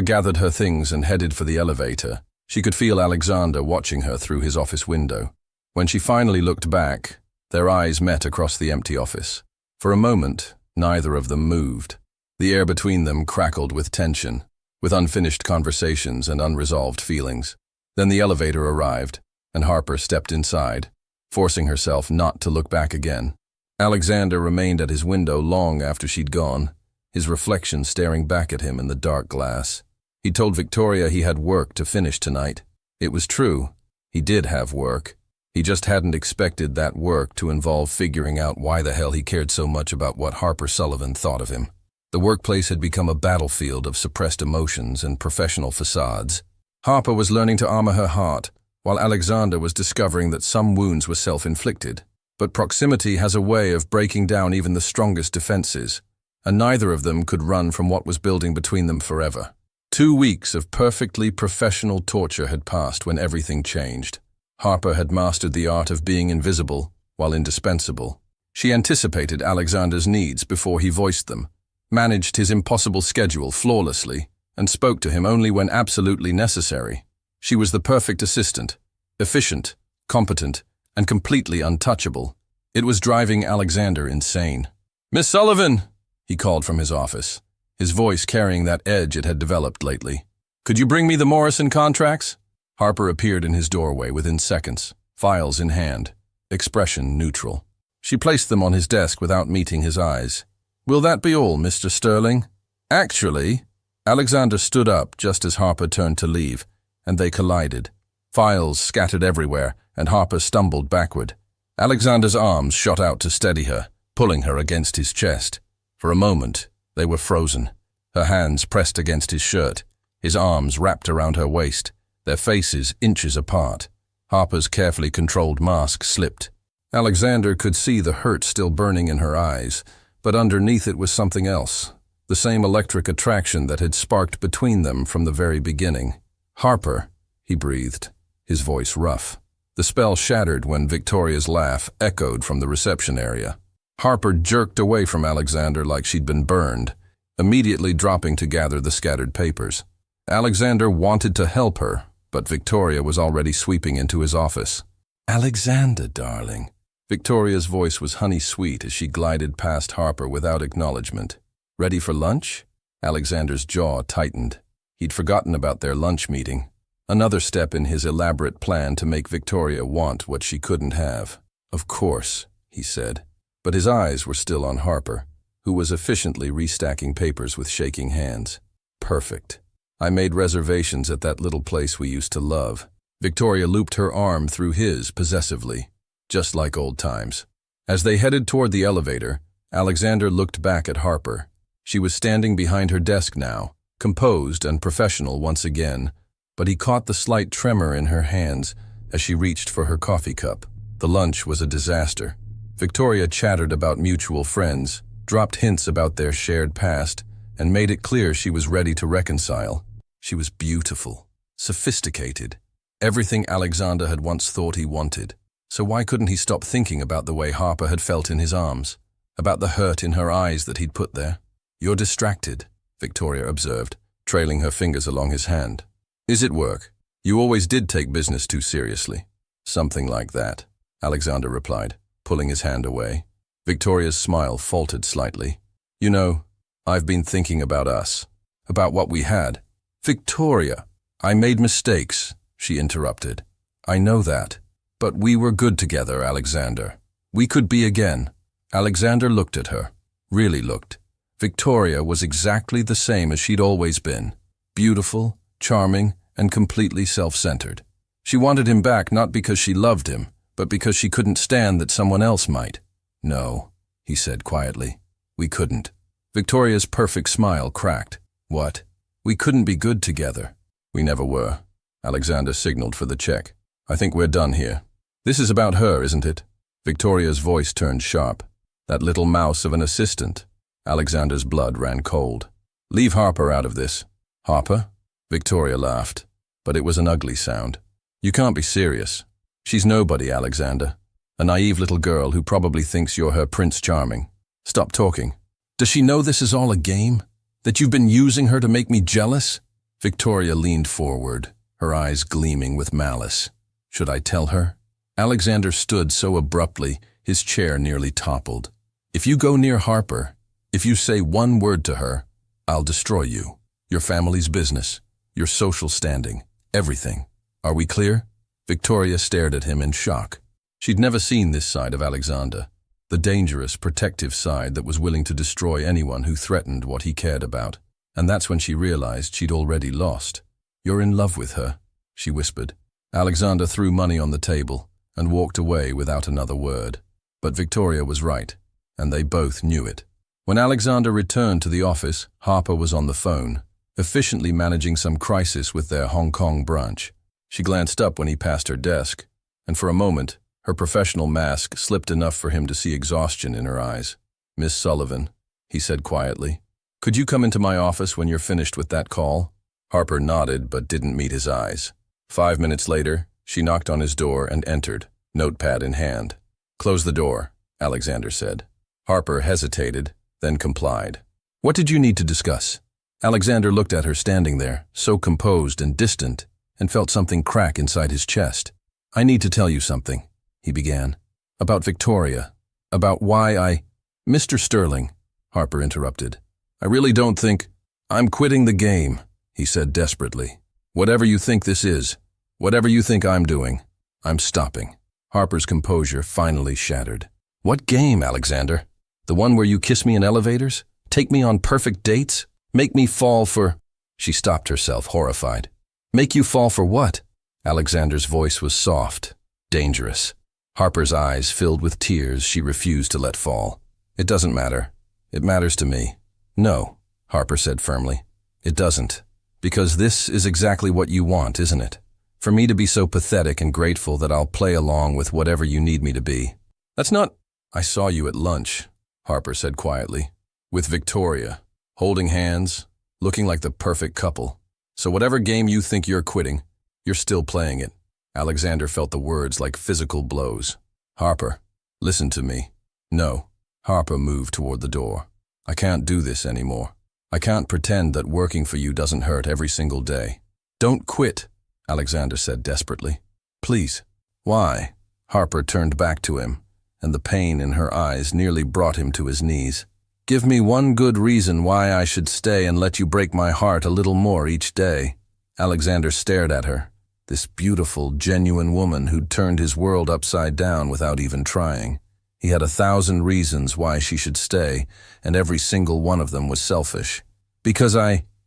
gathered her things and headed for the elevator, she could feel Alexander watching her through his office window. When she finally looked back, their eyes met across the empty office. For a moment, neither of them moved. The air between them crackled with tension, with unfinished conversations and unresolved feelings. Then the elevator arrived, and Harper stepped inside, forcing herself not to look back again. Alexander remained at his window long after she'd gone, his reflection staring back at him in the dark glass. He told Victoria he had work to finish tonight. It was true. He did have work. He just hadn't expected that work to involve figuring out why the hell he cared so much about what Harper Sullivan thought of him. The workplace had become a battlefield of suppressed emotions and professional facades. Harper was learning to armor her heart, while Alexander was discovering that some wounds were self-inflicted. But proximity has a way of breaking down even the strongest defenses, and neither of them could run from what was building between them forever. 2 weeks of perfectly professional torture had passed when everything changed. Harper had mastered the art of being invisible while indispensable. She anticipated Alexander's needs before he voiced them, managed his impossible schedule flawlessly, and spoke to him only when absolutely necessary. She was the perfect assistant, efficient, competent, and completely untouchable. It was driving Alexander insane. "Miss Sullivan!" he called from his office, his voice carrying that edge it had developed lately. "Could you bring me the Morrison contracts?" Harper appeared in his doorway within seconds, files in hand, expression neutral. She placed them on his desk without meeting his eyes. "Will that be all, Mr. Sterling?" "Actually," Alexander stood up just as Harper turned to leave, and they collided. Files scattered everywhere, and Harper stumbled backward. Alexander's arms shot out to steady her, pulling her against his chest. For a moment, they were frozen. Her hands pressed against his shirt, his arms wrapped around her waist, their faces inches apart. Harper's carefully controlled mask slipped. Alexander could see the hurt still burning in her eyes, but underneath it was something else, the same electric attraction that had sparked between them from the very beginning. "Harper," he breathed, his voice rough. The spell shattered when Victoria's laugh echoed from the reception area. Harper jerked away from Alexander like she'd been burned, immediately dropping to gather the scattered papers. Alexander wanted to help her, but Victoria was already sweeping into his office. "Alexander, darling." Victoria's voice was honey-sweet as she glided past Harper without acknowledgement. "Ready for lunch?" Alexander's jaw tightened. He'd forgotten about their lunch meeting. Another step in his elaborate plan to make Victoria want what she couldn't have. "Of course," he said. But his eyes were still on Harper. who was efficiently restacking papers with shaking hands. Perfect. I made reservations at that little place we used to love. Victoria looped her arm through his possessively, just like old times. As they headed toward the elevator, Alexander looked back at Harper. She was standing behind her desk now, composed and professional once again, but he caught the slight tremor in her hands as she reached for her coffee cup. The lunch was a disaster. Victoria chattered about mutual friends, dropped hints about their shared past, and made it clear she was ready to reconcile. She was beautiful, sophisticated, everything Alexander had once thought he wanted. So why couldn't he stop thinking about the way Harper had felt in his arms, about the hurt in her eyes that he'd put there? "You're distracted," Victoria observed, trailing her fingers along his hand. "Is it work? You always did take business too seriously." "Something like that," Alexander replied, pulling his hand away. Victoria's smile faltered slightly. "You know, I've been thinking about us, about what we had." "Victoria, I made mistakes," she interrupted. "I know that. But we were good together, Alexander. We could be again." Alexander looked at her, really looked. Victoria was exactly the same as she'd always been. Beautiful, charming, and completely self-centered. She wanted him back not because she loved him, but because she couldn't stand that someone else might. "No," he said quietly. "We couldn't." Victoria's perfect smile cracked. "What? We couldn't be good together." "We never were." Alexander signaled for the check. "I think we're done here." "This is about her, isn't it?" Victoria's voice turned sharp. "That little mouse of an assistant." Alexander's blood ran cold. "Leave Harper out of this." "Harper?" Victoria laughed, but it was an ugly sound. "You can't be serious. She's nobody, Alexander. A naive little girl who probably thinks you're her Prince Charming. Stop talking." "Does she know this is all a game? That you've been using her to make me jealous?" Victoria leaned forward, her eyes gleaming with malice. "Should I tell her?" Alexander stood so abruptly, his chair nearly toppled. "If you go near Harper, if you say one word to her, I'll destroy you. Your family's business, your social standing, everything. Are we clear?" Victoria stared at him in shock. She'd never seen this side of Alexander, the dangerous, protective side that was willing to destroy anyone who threatened what he cared about. And that's when she realized she'd already lost. "You're in love with her," she whispered. Alexander threw money on the table and walked away without another word. But Victoria was right, and they both knew it. When Alexander returned to the office, Harper was on the phone, efficiently managing some crisis with their Hong Kong branch. She glanced up when he passed her desk, and for a moment, her professional mask slipped enough for him to see exhaustion in her eyes. "Miss Sullivan," he said quietly, "could you come into my office when you're finished with that call?" Harper nodded but didn't meet his eyes. 5 minutes later, she knocked on his door and entered, notepad in hand. "Close the door," Alexander said. Harper hesitated, then complied. "What did you need to discuss?" Alexander looked at her standing there, so composed and distant, and felt something crack inside his chest. "I need to tell you something," he began. "About Victoria. About why I—" "Mr. Sterling," Harper interrupted. "I really don't think—" "I'm quitting the game," he said desperately. "Whatever you think this is, whatever you think I'm doing, I'm stopping." Harper's composure finally shattered. "What game, Alexander? The one where you kiss me in elevators? Take me on perfect dates? Make me fall for—" She stopped herself, horrified. "Make you fall for what?" Alexander's voice was soft, dangerous. Harper's eyes filled with tears she refused to let fall. "It doesn't matter. It matters to me." "No," Harper said firmly. "It doesn't. Because this is exactly what you want, isn't it? For me to be so pathetic and grateful that I'll play along with whatever you need me to be. That's not—" "I saw you at lunch," Harper said quietly. "With Victoria, holding hands, looking like the perfect couple. So whatever game you think you're quitting, you're still playing it." Alexander felt the words like physical blows. "Harper, listen to me." "No." Harper moved toward the door. "I can't do this anymore. I can't pretend that working for you doesn't hurt every single day." "Don't quit," Alexander said desperately. "Please." "Why?" Harper turned back to him, and the pain in her eyes nearly brought him to his knees. "Give me one good reason why I should stay and let you break my heart a little more each day." Alexander stared at her, this beautiful, genuine woman who'd turned his world upside down without even trying. He had 1,000 reasons why she should stay, and every single one of them was selfish. "Because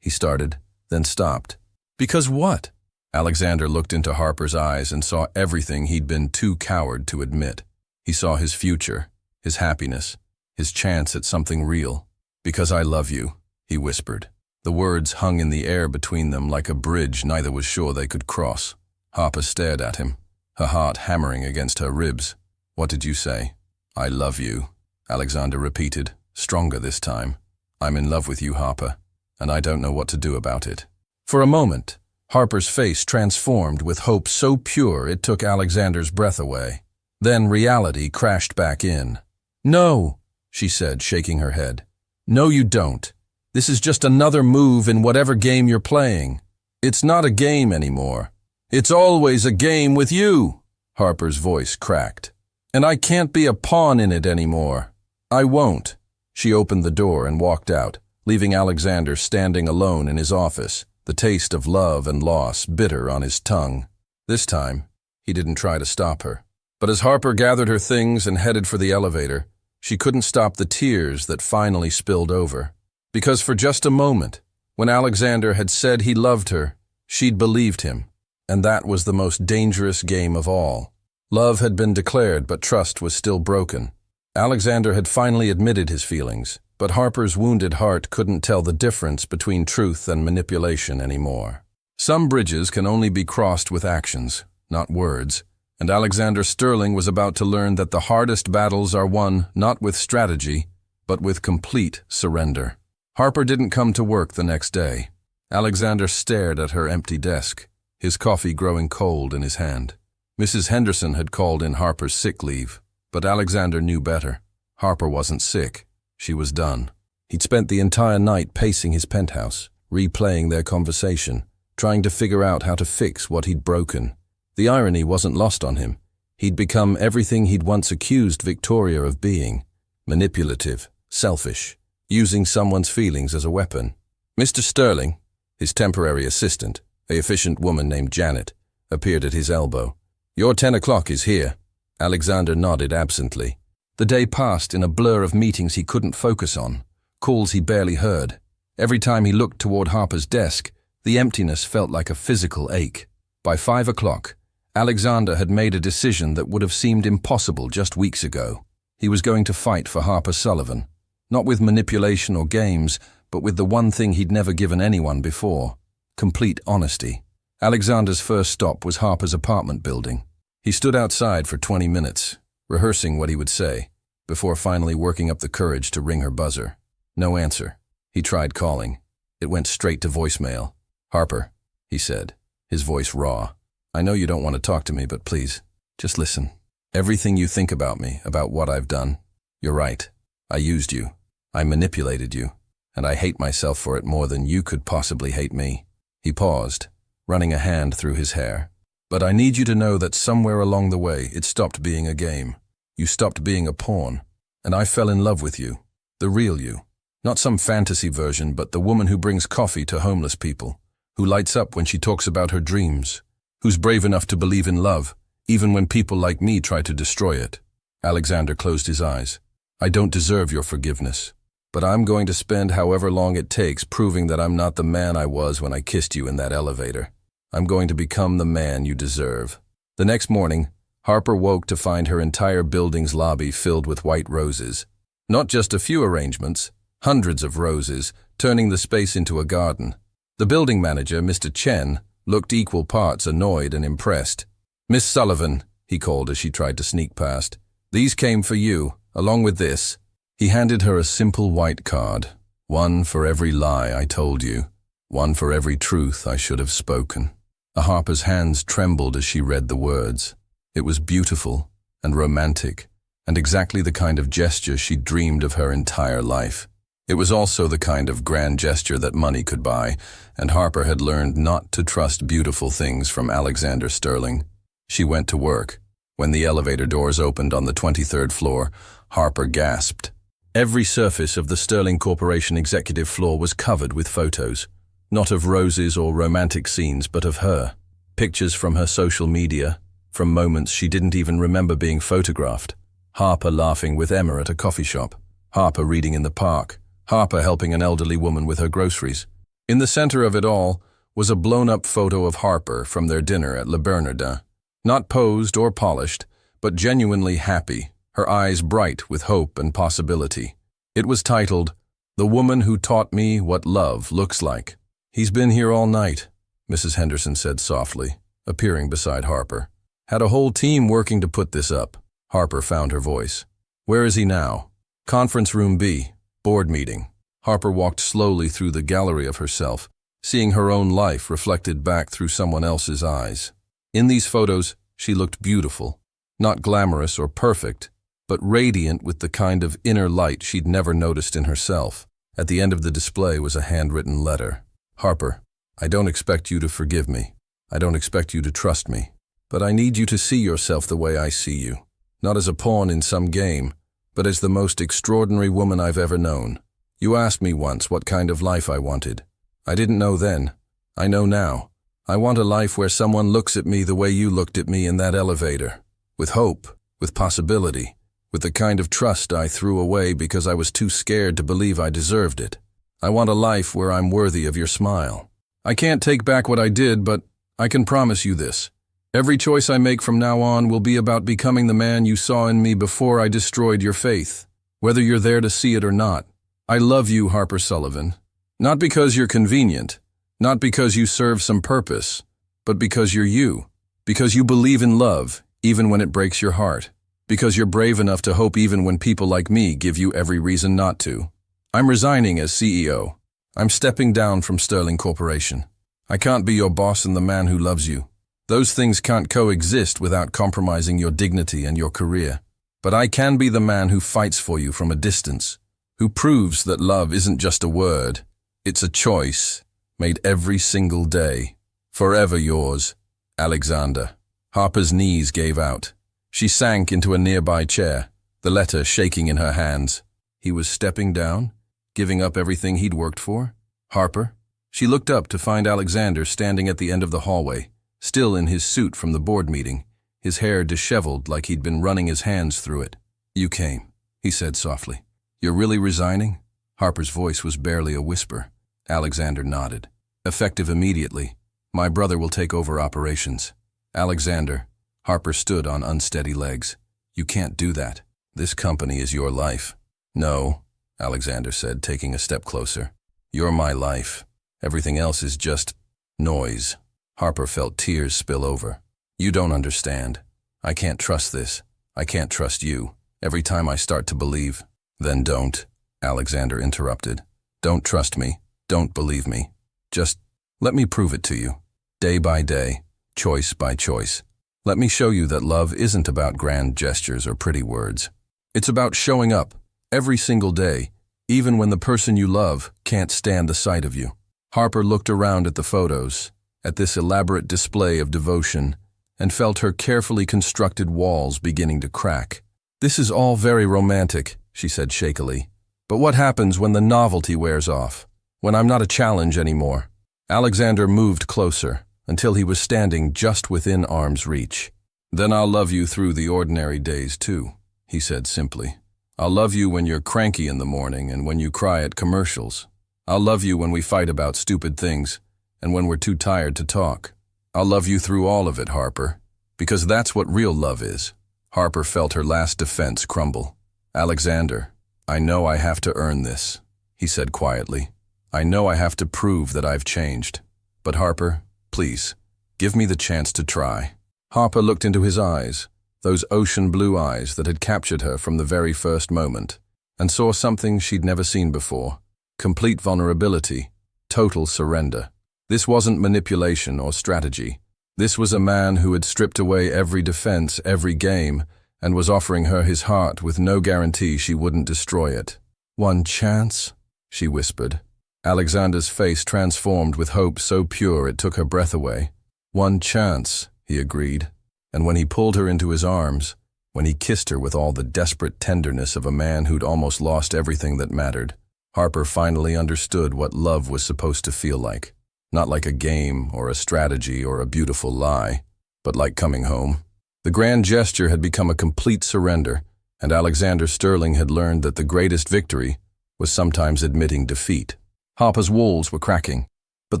he started, then stopped. "Because what?" Alexander looked into Harper's eyes and saw everything he'd been too coward to admit. He saw his future, his happiness, his chance at something real. "Because I love you," he whispered. The words hung in the air between them like a bridge neither was sure they could cross. Harper stared at him, her heart hammering against her ribs. "What did you say?" "I love you," Alexander repeated, stronger this time. "I'm in love with you, Harper, and I don't know what to do about it." For a moment, Harper's face transformed with hope so pure it took Alexander's breath away. Then reality crashed back in. "No," she said, shaking her head. "No, you don't. This is just another move in whatever game you're playing. It's not a game anymore. It's always a game with you." Harper's voice cracked. "And I can't be a pawn in it anymore. I won't." She opened the door and walked out, leaving Alexander standing alone in his office, the taste of love and loss bitter on his tongue. This time, he didn't try to stop her. But as Harper gathered her things and headed for the elevator, she couldn't stop the tears that finally spilled over. Because for just a moment, when Alexander had said he loved her, she'd believed him. And that was the most dangerous game of all. Love had been declared, but trust was still broken. Alexander had finally admitted his feelings, but Harper's wounded heart couldn't tell the difference between truth and manipulation anymore. Some bridges can only be crossed with actions, not words, and Alexander Sterling was about to learn that the hardest battles are won not with strategy, but with complete surrender. Harper didn't come to work the next day. Alexander stared at her empty desk, his coffee growing cold in his hand. Mrs. Henderson had called in Harper's sick leave, but Alexander knew better. Harper wasn't sick. She was done. He'd spent the entire night pacing his penthouse, replaying their conversation, trying to figure out how to fix what he'd broken. The irony wasn't lost on him. He'd become everything he'd once accused Victoria of being: manipulative, selfish, using someone's feelings as a weapon. Mr. Sterling, his temporary assistant, an efficient woman named Janet, appeared at his elbow. "Your 10 o'clock is here." Alexander nodded absently. The day passed in a blur of meetings he couldn't focus on, calls he barely heard. Every time he looked toward Harper's desk, the emptiness felt like a physical ache. By 5 o'clock, Alexander had made a decision that would have seemed impossible just weeks ago. He was going to fight for Harper Sullivan, not with manipulation or games, but with the one thing he'd never given anyone before: complete honesty. Alexander's first stop was Harper's apartment building. He stood outside for 20 minutes, rehearsing what he would say, before finally working up the courage to ring her buzzer. No answer. He tried calling. It went straight to voicemail. "Harper," he said, his voice raw. "I know you don't want to talk to me, but please, just listen. Everything you think about me, about what I've done, you're right. I used you. I manipulated you. And I hate myself for it more than you could possibly hate me." He paused, running a hand through his hair. "But I need you to know that somewhere along the way, it stopped being a game. You stopped being a pawn. And I fell in love with you. The real you. Not some fantasy version, but the woman who brings coffee to homeless people, who lights up when she talks about her dreams, who's brave enough to believe in love, even when people like me try to destroy it." Alexander closed his eyes. "I don't deserve your forgiveness, but I'm going to spend however long it takes proving that I'm not the man I was when I kissed you in that elevator. I'm going to become the man you deserve." The next morning, Harper woke to find her entire building's lobby filled with white roses. Not just a few arrangements, hundreds of roses, turning the space into a garden. The building manager, Mr. Chen, looked equal parts annoyed and impressed. "Miss Sullivan," he called as she tried to sneak past, "these came for you, along with this." He handed her a simple white card. "One for every lie I told you. One for every truth I should have spoken." Harper's hands trembled as she read the words. It was beautiful and romantic, and exactly the kind of gesture she'd dreamed of her entire life. It was also the kind of grand gesture that money could buy, and Harper had learned not to trust beautiful things from Alexander Sterling. She went to work. When the elevator doors opened on the 23rd floor, Harper gasped. Every surface of the Sterling Corporation executive floor was covered with photos, not of roses or romantic scenes, but of her. Pictures from her social media, from moments she didn't even remember being photographed. Harper laughing with Emma at a coffee shop. Harper reading in the park. Harper helping an elderly woman with her groceries. In the center of it all was a blown-up photo of Harper from their dinner at Le Bernardin. Not posed or polished, but genuinely happy, her eyes bright with hope and possibility. It was titled, "The Woman Who Taught Me What Love Looks Like." "He's been here all night," Mrs. Henderson said softly, appearing beside Harper. "Had a whole team working to put this up." Harper found her voice. "Where is he now?" "Conference room B, board meeting." Harper walked slowly through the gallery of herself, seeing her own life reflected back through someone else's eyes. In these photos, she looked beautiful, not glamorous or perfect, but radiant with the kind of inner light she'd never noticed in herself. At the end of the display was a handwritten letter. "Harper, I don't expect you to forgive me. I don't expect you to trust me. But I need you to see yourself the way I see you. Not as a pawn in some game, but as the most extraordinary woman I've ever known. You asked me once what kind of life I wanted. I didn't know then. I know now. I want a life where someone looks at me the way you looked at me in that elevator. With hope, with possibility, with the kind of trust I threw away because I was too scared to believe I deserved it. I want a life where I'm worthy of your smile. I can't take back what I did, but I can promise you this. Every choice I make from now on will be about becoming the man you saw in me before I destroyed your faith, whether you're there to see it or not. I love you, Harper Sullivan. Not because you're convenient, not because you serve some purpose, but because you're you. Because you believe in love, even when it breaks your heart. Because you're brave enough to hope even when people like me give you every reason not to. I'm resigning as CEO. I'm stepping down from Sterling Corporation. I can't be your boss and the man who loves you. Those things can't coexist without compromising your dignity and your career. But I can be the man who fights for you from a distance, who proves that love isn't just a word, it's a choice, made every single day. Forever yours, Alexander. Harper's knees gave out. She sank into a nearby chair, the letter shaking in her hands. He was stepping down, giving up everything he'd worked for? Harper? She looked up to find Alexander standing at the end of the hallway, still in his suit from the board meeting, his hair disheveled like he'd been running his hands through it. "You came," he said softly. "You're really resigning?" Harper's voice was barely a whisper. Alexander nodded. "Effective immediately. My brother will take over operations." "Alexander," Harper stood on unsteady legs. "You can't do that. This company is your life." "No," Alexander said, taking a step closer. "You're my life. Everything else is just noise." Harper felt tears spill over. "You don't understand. I can't trust this. I can't trust you. Every time I start to believe." "Then don't," Alexander interrupted. "Don't trust me. Don't believe me. Just let me prove it to you. Day by day, choice by choice. Let me show you that love isn't about grand gestures or pretty words. It's about showing up every single day, even when the person you love can't stand the sight of you." Harper looked around at the photos, at this elaborate display of devotion, and felt her carefully constructed walls beginning to crack. "This is all very romantic," she said shakily. "But what happens when the novelty wears off? When I'm not a challenge anymore?" Alexander moved closer, until he was standing just within arm's reach. "Then I'll love you through the ordinary days too," he said simply. "I'll love you when you're cranky in the morning and when you cry at commercials. I'll love you when we fight about stupid things and when we're too tired to talk. I'll love you through all of it, Harper, because that's what real love is." Harper felt her last defense crumble. "Alexander, I know I have to earn this," he said quietly. "I know I have to prove that I've changed. But Harper, please, give me the chance to try." Harper looked into his eyes, those ocean blue eyes that had captured her from the very first moment, and saw something she'd never seen before. Complete vulnerability, total surrender. This wasn't manipulation or strategy. This was a man who had stripped away every defense, every game, and was offering her his heart with no guarantee she wouldn't destroy it. "One chance?" she whispered. Alexander's face transformed with hope so pure it took her breath away. "One chance," he agreed, and when he pulled her into his arms, when he kissed her with all the desperate tenderness of a man who'd almost lost everything that mattered, Harper finally understood what love was supposed to feel like. Not like a game or a strategy or a beautiful lie, but like coming home. The grand gesture had become a complete surrender, and Alexander Sterling had learned that the greatest victory was sometimes admitting defeat. Harper's walls were cracking, but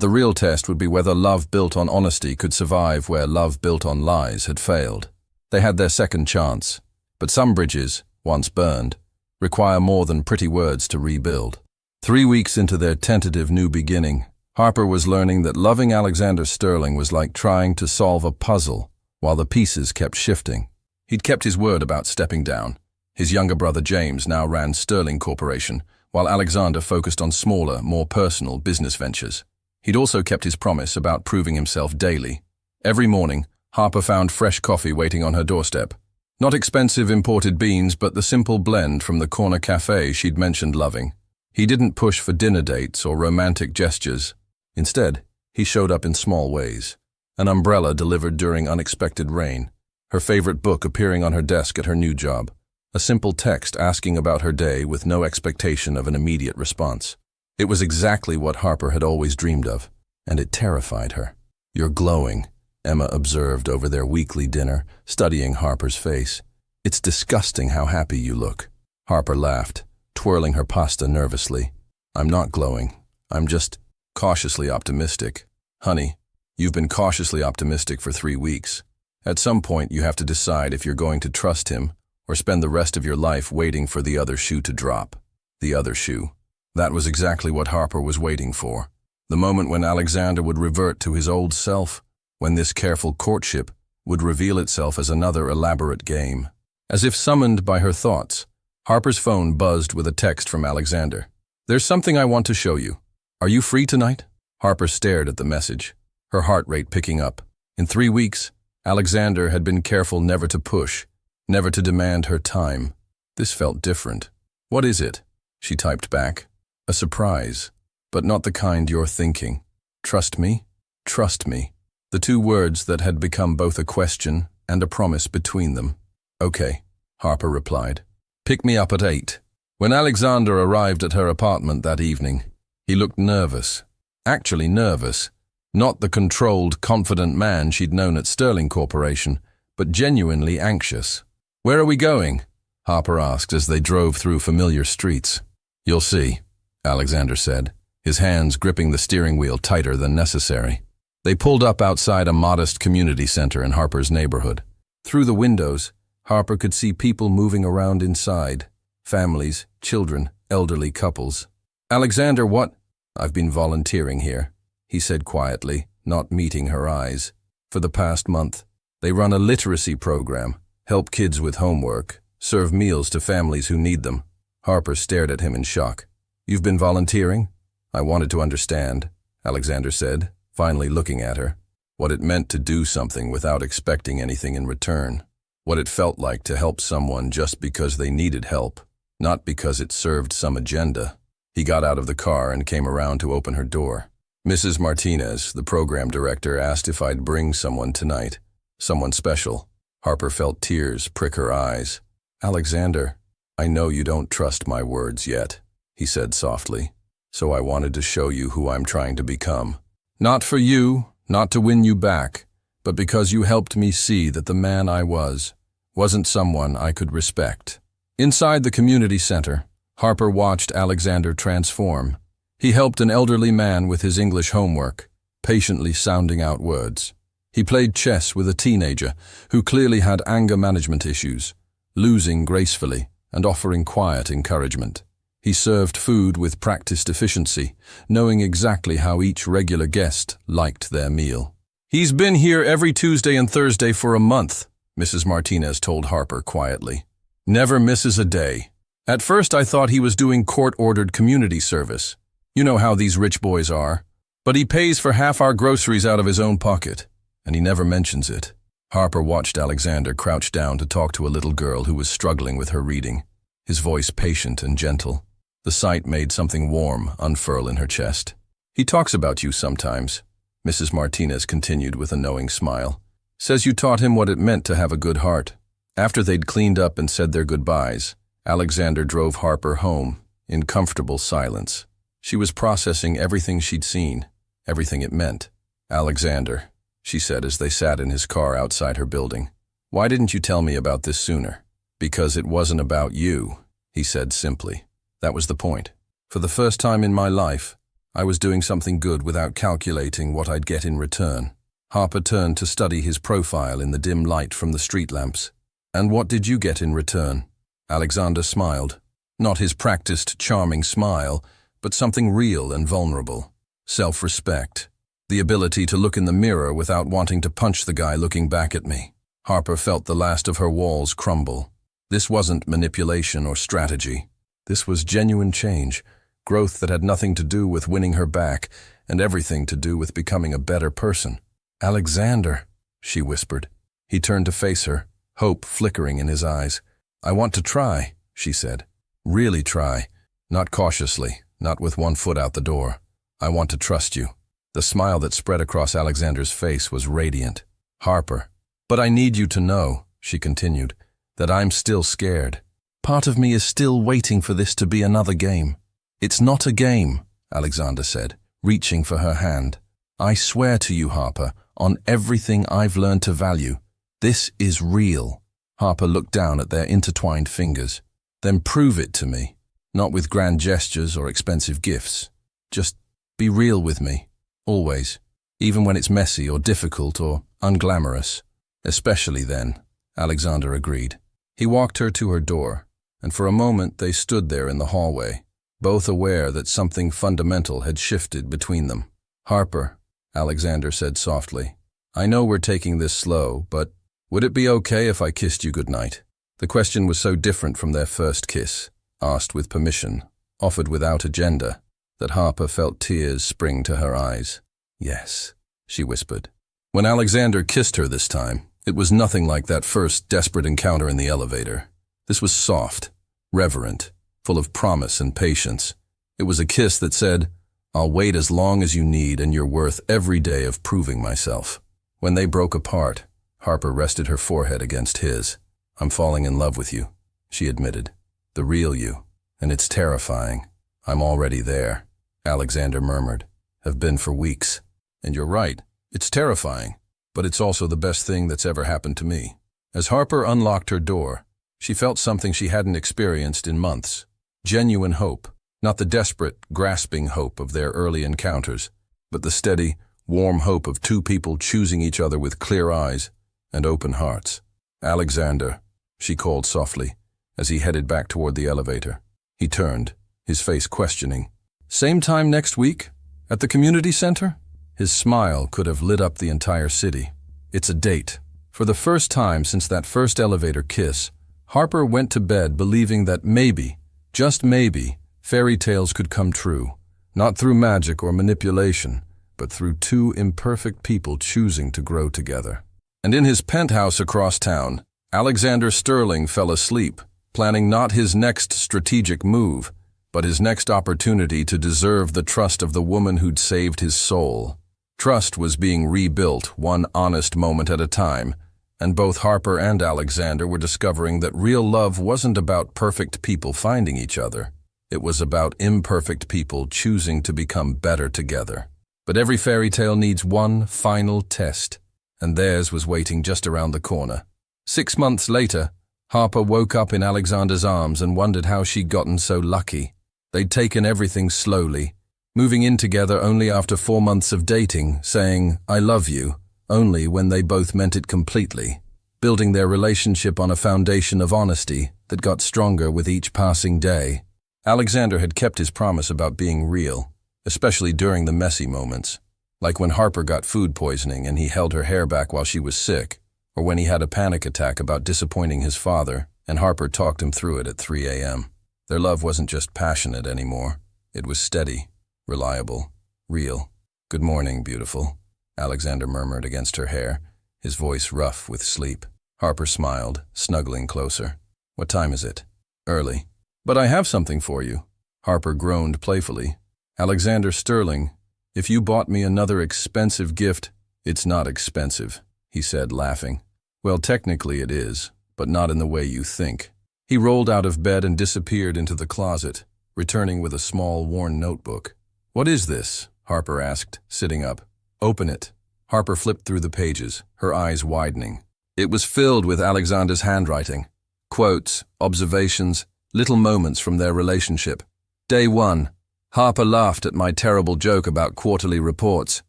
the real test would be whether love built on honesty could survive where love built on lies had failed. They had their second chance, but some bridges, once burned, require more than pretty words to rebuild. 3 weeks into their tentative new beginning, Harper was learning that loving Alexander Sterling was like trying to solve a puzzle while the pieces kept shifting. He'd kept his word about stepping down. His younger brother James now ran Sterling Corporation, while Alexander focused on smaller, more personal business ventures. He'd also kept his promise about proving himself daily. Every morning, Harper found fresh coffee waiting on her doorstep. Not expensive imported beans, but the simple blend from the corner cafe she'd mentioned loving. He didn't push for dinner dates or romantic gestures. Instead, he showed up in small ways. An umbrella delivered during unexpected rain, her favorite book appearing on her desk at her new job, a simple text asking about her day with no expectation of an immediate response. It was exactly what Harper had always dreamed of, and it terrified her. "You're glowing," Emma observed over their weekly dinner, studying Harper's face. "It's disgusting how happy you look." Harper laughed, twirling her pasta nervously. "I'm not glowing. I'm just cautiously optimistic." "Honey, you've been cautiously optimistic for 3 weeks. At some point, you have to decide if you're going to trust him or spend the rest of your life waiting for the other shoe to drop." The other shoe. That was exactly what Harper was waiting for. The moment when Alexander would revert to his old self, when this careful courtship would reveal itself as another elaborate game. As if summoned by her thoughts, Harper's phone buzzed with a text from Alexander. "There's something I want to show you. Are you free tonight?" Harper stared at the message, her heart rate picking up. In 3 weeks, Alexander had been careful never to push, never to demand her time. This felt different. "What is it?" she typed back. "A surprise, but not the kind you're thinking. Trust me? Trust me." The two words that had become both a question and a promise between them. "Okay," Harper replied. "Pick me up at 8. When Alexander arrived at her apartment that evening, he looked nervous. Actually nervous. Not the controlled, confident man she'd known at Sterling Corporation, but genuinely anxious. "Where are we going?" Harper asked as they drove through familiar streets. "You'll see," Alexander said, his hands gripping the steering wheel tighter than necessary. They pulled up outside a modest community center in Harper's neighborhood. Through the windows, Harper could see people moving around inside. Families, children, elderly couples. "Alexander, what?" "I've been volunteering here," he said quietly, not meeting her eyes. "For the past month, they run a literacy program, help kids with homework, serve meals to families who need them." Harper stared at him in shock. "You've been volunteering?" "I wanted to understand," Alexander said, finally looking at her. What it meant to do something without expecting anything in return. What it felt like to help someone just because they needed help, not because it served some agenda. He got out of the car and came around to open her door. Mrs. Martinez, the program director, asked if I'd bring someone tonight. Someone special. Harper felt tears prick her eyes. "Alexander, I know you don't trust my words yet," he said softly. "So I wanted to show you who I'm trying to become. Not for you, not to win you back, but because you helped me see that the man I wasn't someone I could respect." Inside the community center, Harper watched Alexander transform. He helped an elderly man with his English homework, patiently sounding out words. He played chess with a teenager who clearly had anger management issues, losing gracefully and offering quiet encouragement. He served food with practiced efficiency, knowing exactly how each regular guest liked their meal. "He's been here every Tuesday and Thursday for a month," Mrs. Martinez told Harper quietly. "Never misses a day. At first I thought he was doing court-ordered community service. You know how these rich boys are. But he pays for half our groceries out of his own pocket, and he never mentions it." Harper watched Alexander crouch down to talk to a little girl who was struggling with her reading, his voice patient and gentle. The sight made something warm unfurl in her chest. "He talks about you sometimes," Mrs. Martinez continued with a knowing smile. "Says you taught him what it meant to have a good heart." After they'd cleaned up and said their goodbyes, Alexander drove Harper home in comfortable silence. She was processing everything she'd seen, everything it meant. "Alexander," she said as they sat in his car outside her building, "why didn't you tell me about this sooner?" Because it wasn't about you, he said simply. That was the point. For the first time in my life, I was doing something good without calculating what I'd get in return. Harper turned to study his profile in the dim light from the street lamps. And what did you get in return? Alexander smiled. Not his practiced, charming smile, but something real and vulnerable. Self-respect. The ability to look in the mirror without wanting to punch the guy looking back at me. Harper felt the last of her walls crumble. This wasn't manipulation or strategy. This was genuine change, growth that had nothing to do with winning her back and everything to do with becoming a better person. Alexander, she whispered. He turned to face her, hope flickering in his eyes. I want to try, she said. Really try. Not cautiously, not with one foot out the door. I want to trust you. The smile that spread across Alexander's face was radiant. Harper. But I need you to know, she continued, that I'm still scared. Part of me is still waiting for this to be another game. It's not a game, Alexander said, reaching for her hand. I swear to you, Harper, on everything I've learned to value, this is real. Harper looked down at their intertwined fingers. Then prove it to me, not with grand gestures or expensive gifts. Just be real with me, always, even when it's messy or difficult or unglamorous. Especially then, Alexander agreed. He walked her to her door, and for a moment they stood there in the hallway, both aware that something fundamental had shifted between them. Harper, Alexander said softly, I know we're taking this slow, but would it be okay if I kissed you goodnight? The question was so different from their first kiss, asked with permission, offered without agenda, that Harper felt tears spring to her eyes. Yes, she whispered. When Alexander kissed her this time, it was nothing like that first desperate encounter in the elevator. This was soft, reverent, full of promise and patience. It was a kiss that said, I'll wait as long as you need and you're worth every day of proving myself. When they broke apart, Harper rested her forehead against his. I'm falling in love with you, she admitted. The real you. And it's terrifying. I'm already there, Alexander murmured. Have been for weeks. And you're right, it's terrifying. But it's also the best thing that's ever happened to me. As Harper unlocked her door, she felt something she hadn't experienced in months. Genuine hope, not the desperate, grasping hope of their early encounters, but the steady, warm hope of two people choosing each other with clear eyes and open hearts. Alexander, she called softly, as he headed back toward the elevator. He turned, his face questioning. Same time next week? At the community center? His smile could have lit up the entire city. It's a date. For the first time since that first elevator kiss, Harper went to bed believing that maybe, just maybe, fairy tales could come true. Not through magic or manipulation, but through two imperfect people choosing to grow together. And in his penthouse across town, Alexander Sterling fell asleep, planning not his next strategic move, but his next opportunity to deserve the trust of the woman who'd saved his soul. Trust was being rebuilt one honest moment at a time, and both Harper and Alexander were discovering that real love wasn't about perfect people finding each other. It was about imperfect people choosing to become better together. But every fairy tale needs one final test, and theirs was waiting just around the corner. 6 months later, Harper woke up in Alexander's arms and wondered how she'd gotten so lucky. They'd taken everything slowly, moving in together only after 4 months of dating, saying, I love you, only when they both meant it completely, building their relationship on a foundation of honesty that got stronger with each passing day. Alexander had kept his promise about being real, especially during the messy moments, like when Harper got food poisoning and he held her hair back while she was sick, or when he had a panic attack about disappointing his father, and Harper talked him through it at 3 a.m. Their love wasn't just passionate anymore. It was steady, reliable, real. Good morning, beautiful, Alexander murmured against her hair, his voice rough with sleep. Harper smiled, snuggling closer. What time is it? Early. But I have something for you. Harper groaned playfully. Alexander Sterling, if you bought me another expensive gift, it's not expensive, he said, laughing. Well, technically it is, but not in the way you think. He rolled out of bed and disappeared into the closet, returning with a small, worn notebook. What is this? Harper asked, sitting up. Open it. Harper flipped through the pages, her eyes widening. It was filled with Alexander's handwriting. Quotes, observations, little moments from their relationship. Day 1. Harper laughed at my terrible joke about quarterly reports.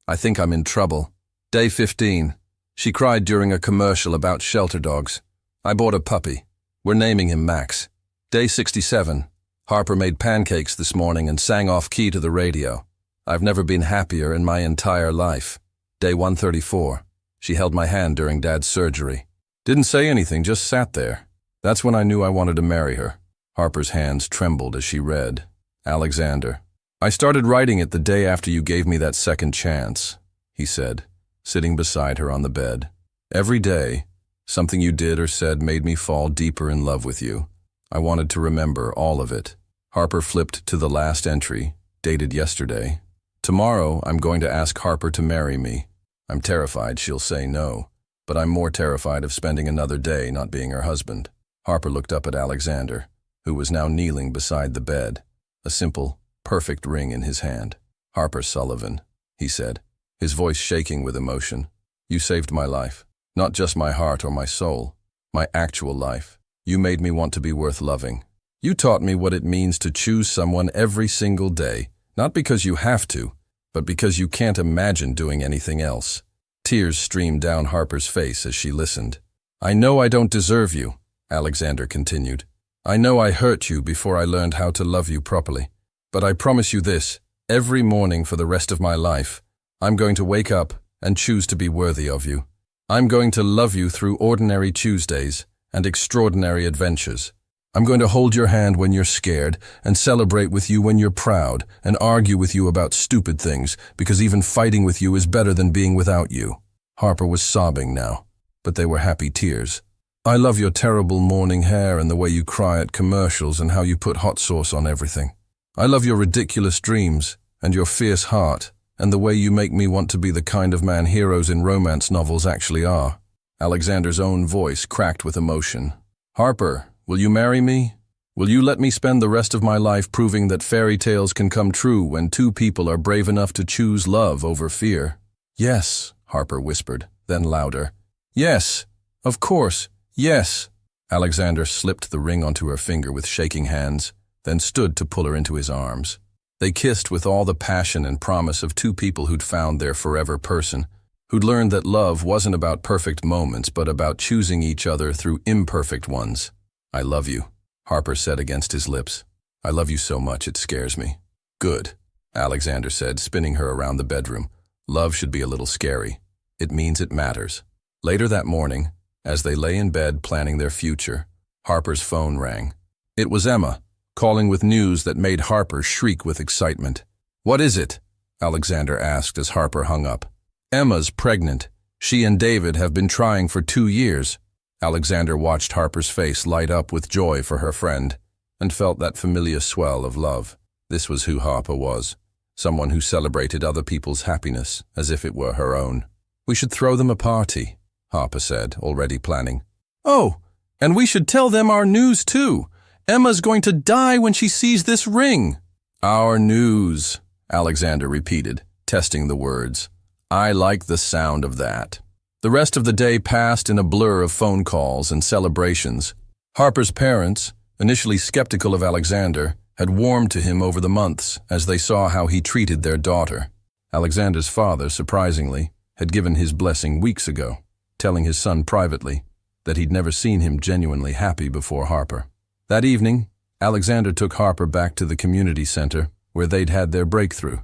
I think I'm in trouble. Day 15. She cried during a commercial about shelter dogs. I bought a puppy. We're naming him Max. Day 67. Harper made pancakes this morning and sang off key to the radio. I've never been happier in my entire life. Day 134. She held my hand during Dad's surgery. Didn't say anything, just sat there. That's when I knew I wanted to marry her. Harper's hands trembled as she read. Alexander. I started writing it the day after you gave me that second chance, he said, sitting beside her on the bed. Every day, something you did or said made me fall deeper in love with you. I wanted to remember all of it. Harper flipped to the last entry, dated yesterday. Tomorrow, I'm going to ask Harper to marry me. I'm terrified she'll say no, but I'm more terrified of spending another day not being her husband. Harper looked up at Alexander, who was now kneeling beside the bed, a simple, perfect ring in his hand. Harper Sullivan, he said, his voice shaking with emotion. You saved my life, not just my heart or my soul, my actual life. You made me want to be worth loving. You taught me what it means to choose someone every single day, not because you have to, but because you can't imagine doing anything else. Tears streamed down Harper's face as she listened. I know I don't deserve you, Alexander continued. I know I hurt you before I learned how to love you properly. But I promise you this, every morning for the rest of my life, I'm going to wake up and choose to be worthy of you. I'm going to love you through ordinary Tuesdays and extraordinary adventures. I'm going to hold your hand when you're scared and celebrate with you when you're proud and argue with you about stupid things because even fighting with you is better than being without you. Harper was sobbing now, but they were happy tears. I love your terrible morning hair and the way you cry at commercials and how you put hot sauce on everything. I love your ridiculous dreams and your fierce heart and the way you make me want to be the kind of man heroes in romance novels actually are. Alexander's own voice cracked with emotion. Harper, will you marry me? Will you let me spend the rest of my life proving that fairy tales can come true when two people are brave enough to choose love over fear? Yes, Harper whispered, then louder. Yes, of course, yes. Alexander slipped the ring onto her finger with shaking hands, then stood to pull her into his arms. They kissed with all the passion and promise of two people who'd found their forever person, who'd learned that love wasn't about perfect moments but about choosing each other through imperfect ones. I love you, Harper said against his lips. I love you so much it scares me. Good, Alexander said, spinning her around the bedroom. Love should be a little scary. It means it matters. Later that morning, as they lay in bed planning their future, Harper's phone rang. It was Emma, calling with news that made Harper shriek with excitement. What is it? Alexander asked as Harper hung up. Emma's pregnant. She and David have been trying for 2 years. Alexander watched Harper's face light up with joy for her friend and felt that familiar swell of love. This was who Harper was, someone who celebrated other people's happiness as if it were her own. We should throw them a party, Harper said, already planning. Oh, and we should tell them our news too. Emma's going to die when she sees this ring. Our news, Alexander repeated, testing the words. I like the sound of that. The rest of the day passed in a blur of phone calls and celebrations. Harper's parents, initially skeptical of Alexander, had warmed to him over the months as they saw how he treated their daughter. Alexander's father, surprisingly, had given his blessing weeks ago, telling his son privately that he'd never seen him genuinely happy before Harper. That evening, Alexander took Harper back to the community center where they'd had their breakthrough.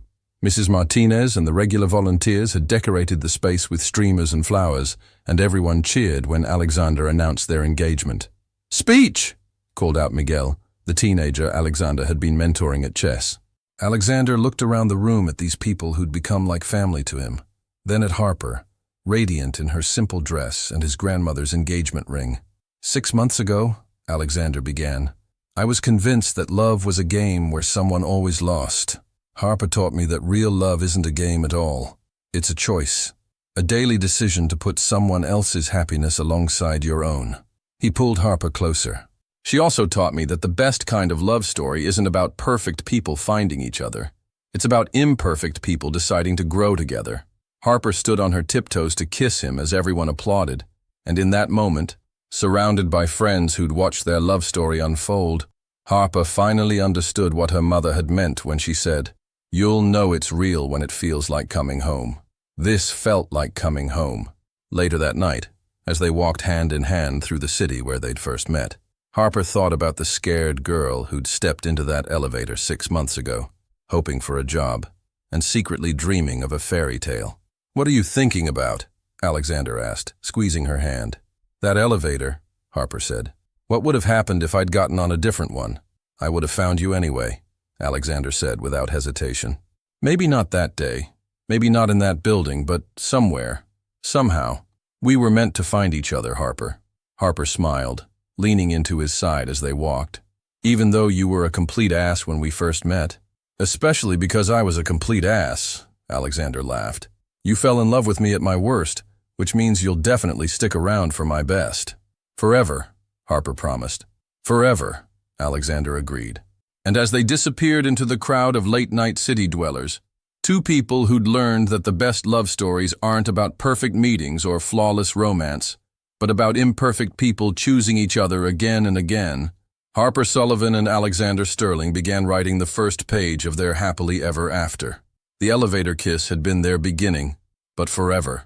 Mrs. Martinez and the regular volunteers had decorated the space with streamers and flowers, and everyone cheered when Alexander announced their engagement. Speech! Called out Miguel, the teenager Alexander had been mentoring at chess. Alexander looked around the room at these people who'd become like family to him, then at Harper, radiant in her simple dress and his grandmother's engagement ring. 6 months ago, Alexander began, I was convinced that love was a game where someone always lost. Harper taught me that real love isn't a game at all. It's a choice, a daily decision to put someone else's happiness alongside your own. He pulled Harper closer. She also taught me that the best kind of love story isn't about perfect people finding each other. It's about imperfect people deciding to grow together. Harper stood on her tiptoes to kiss him as everyone applauded, and in that moment, Surrounded by friends who'd watched their love story unfold, Harper finally understood what her mother had meant when she said, "You'll know it's real when it feels like coming home." This felt like coming home. Later that night, as they walked hand in hand through the city where they'd first met, Harper thought about the scared girl who'd stepped into that elevator 6 months ago, hoping for a job, and secretly dreaming of a fairy tale. "What are you thinking about?" Alexander asked, squeezing her hand. "That elevator," Harper said. "What would have happened if I'd gotten on a different one?" "I would have found you anyway," Alexander said without hesitation. "Maybe not that day, maybe not in that building, but somewhere, somehow. We were meant to find each other, Harper." Harper smiled, leaning into his side as they walked. "Even though you were a complete ass when we first met." "Especially because I was a complete ass," Alexander laughed. "You fell in love with me at my worst, which means you'll definitely stick around for my best." "Forever," Harper promised. "Forever," Alexander agreed. And as they disappeared into the crowd of late-night city dwellers, two people who'd learned that the best love stories aren't about perfect meetings or flawless romance, but about imperfect people choosing each other again and again, Harper Sullivan and Alexander Sterling began writing the first page of their happily ever after. The elevator kiss had been their beginning, but forever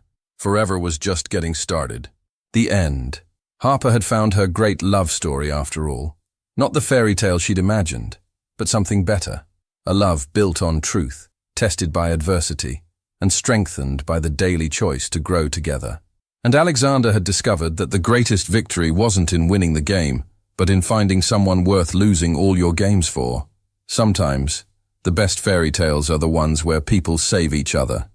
was just getting started. The end. Harper had found her great love story after all. Not the fairy tale she'd imagined, but something better. A love built on truth, tested by adversity, and strengthened by the daily choice to grow together. And Alexander had discovered that the greatest victory wasn't in winning the game, but in finding someone worth losing all your games for. Sometimes, the best fairy tales are the ones where people save each other,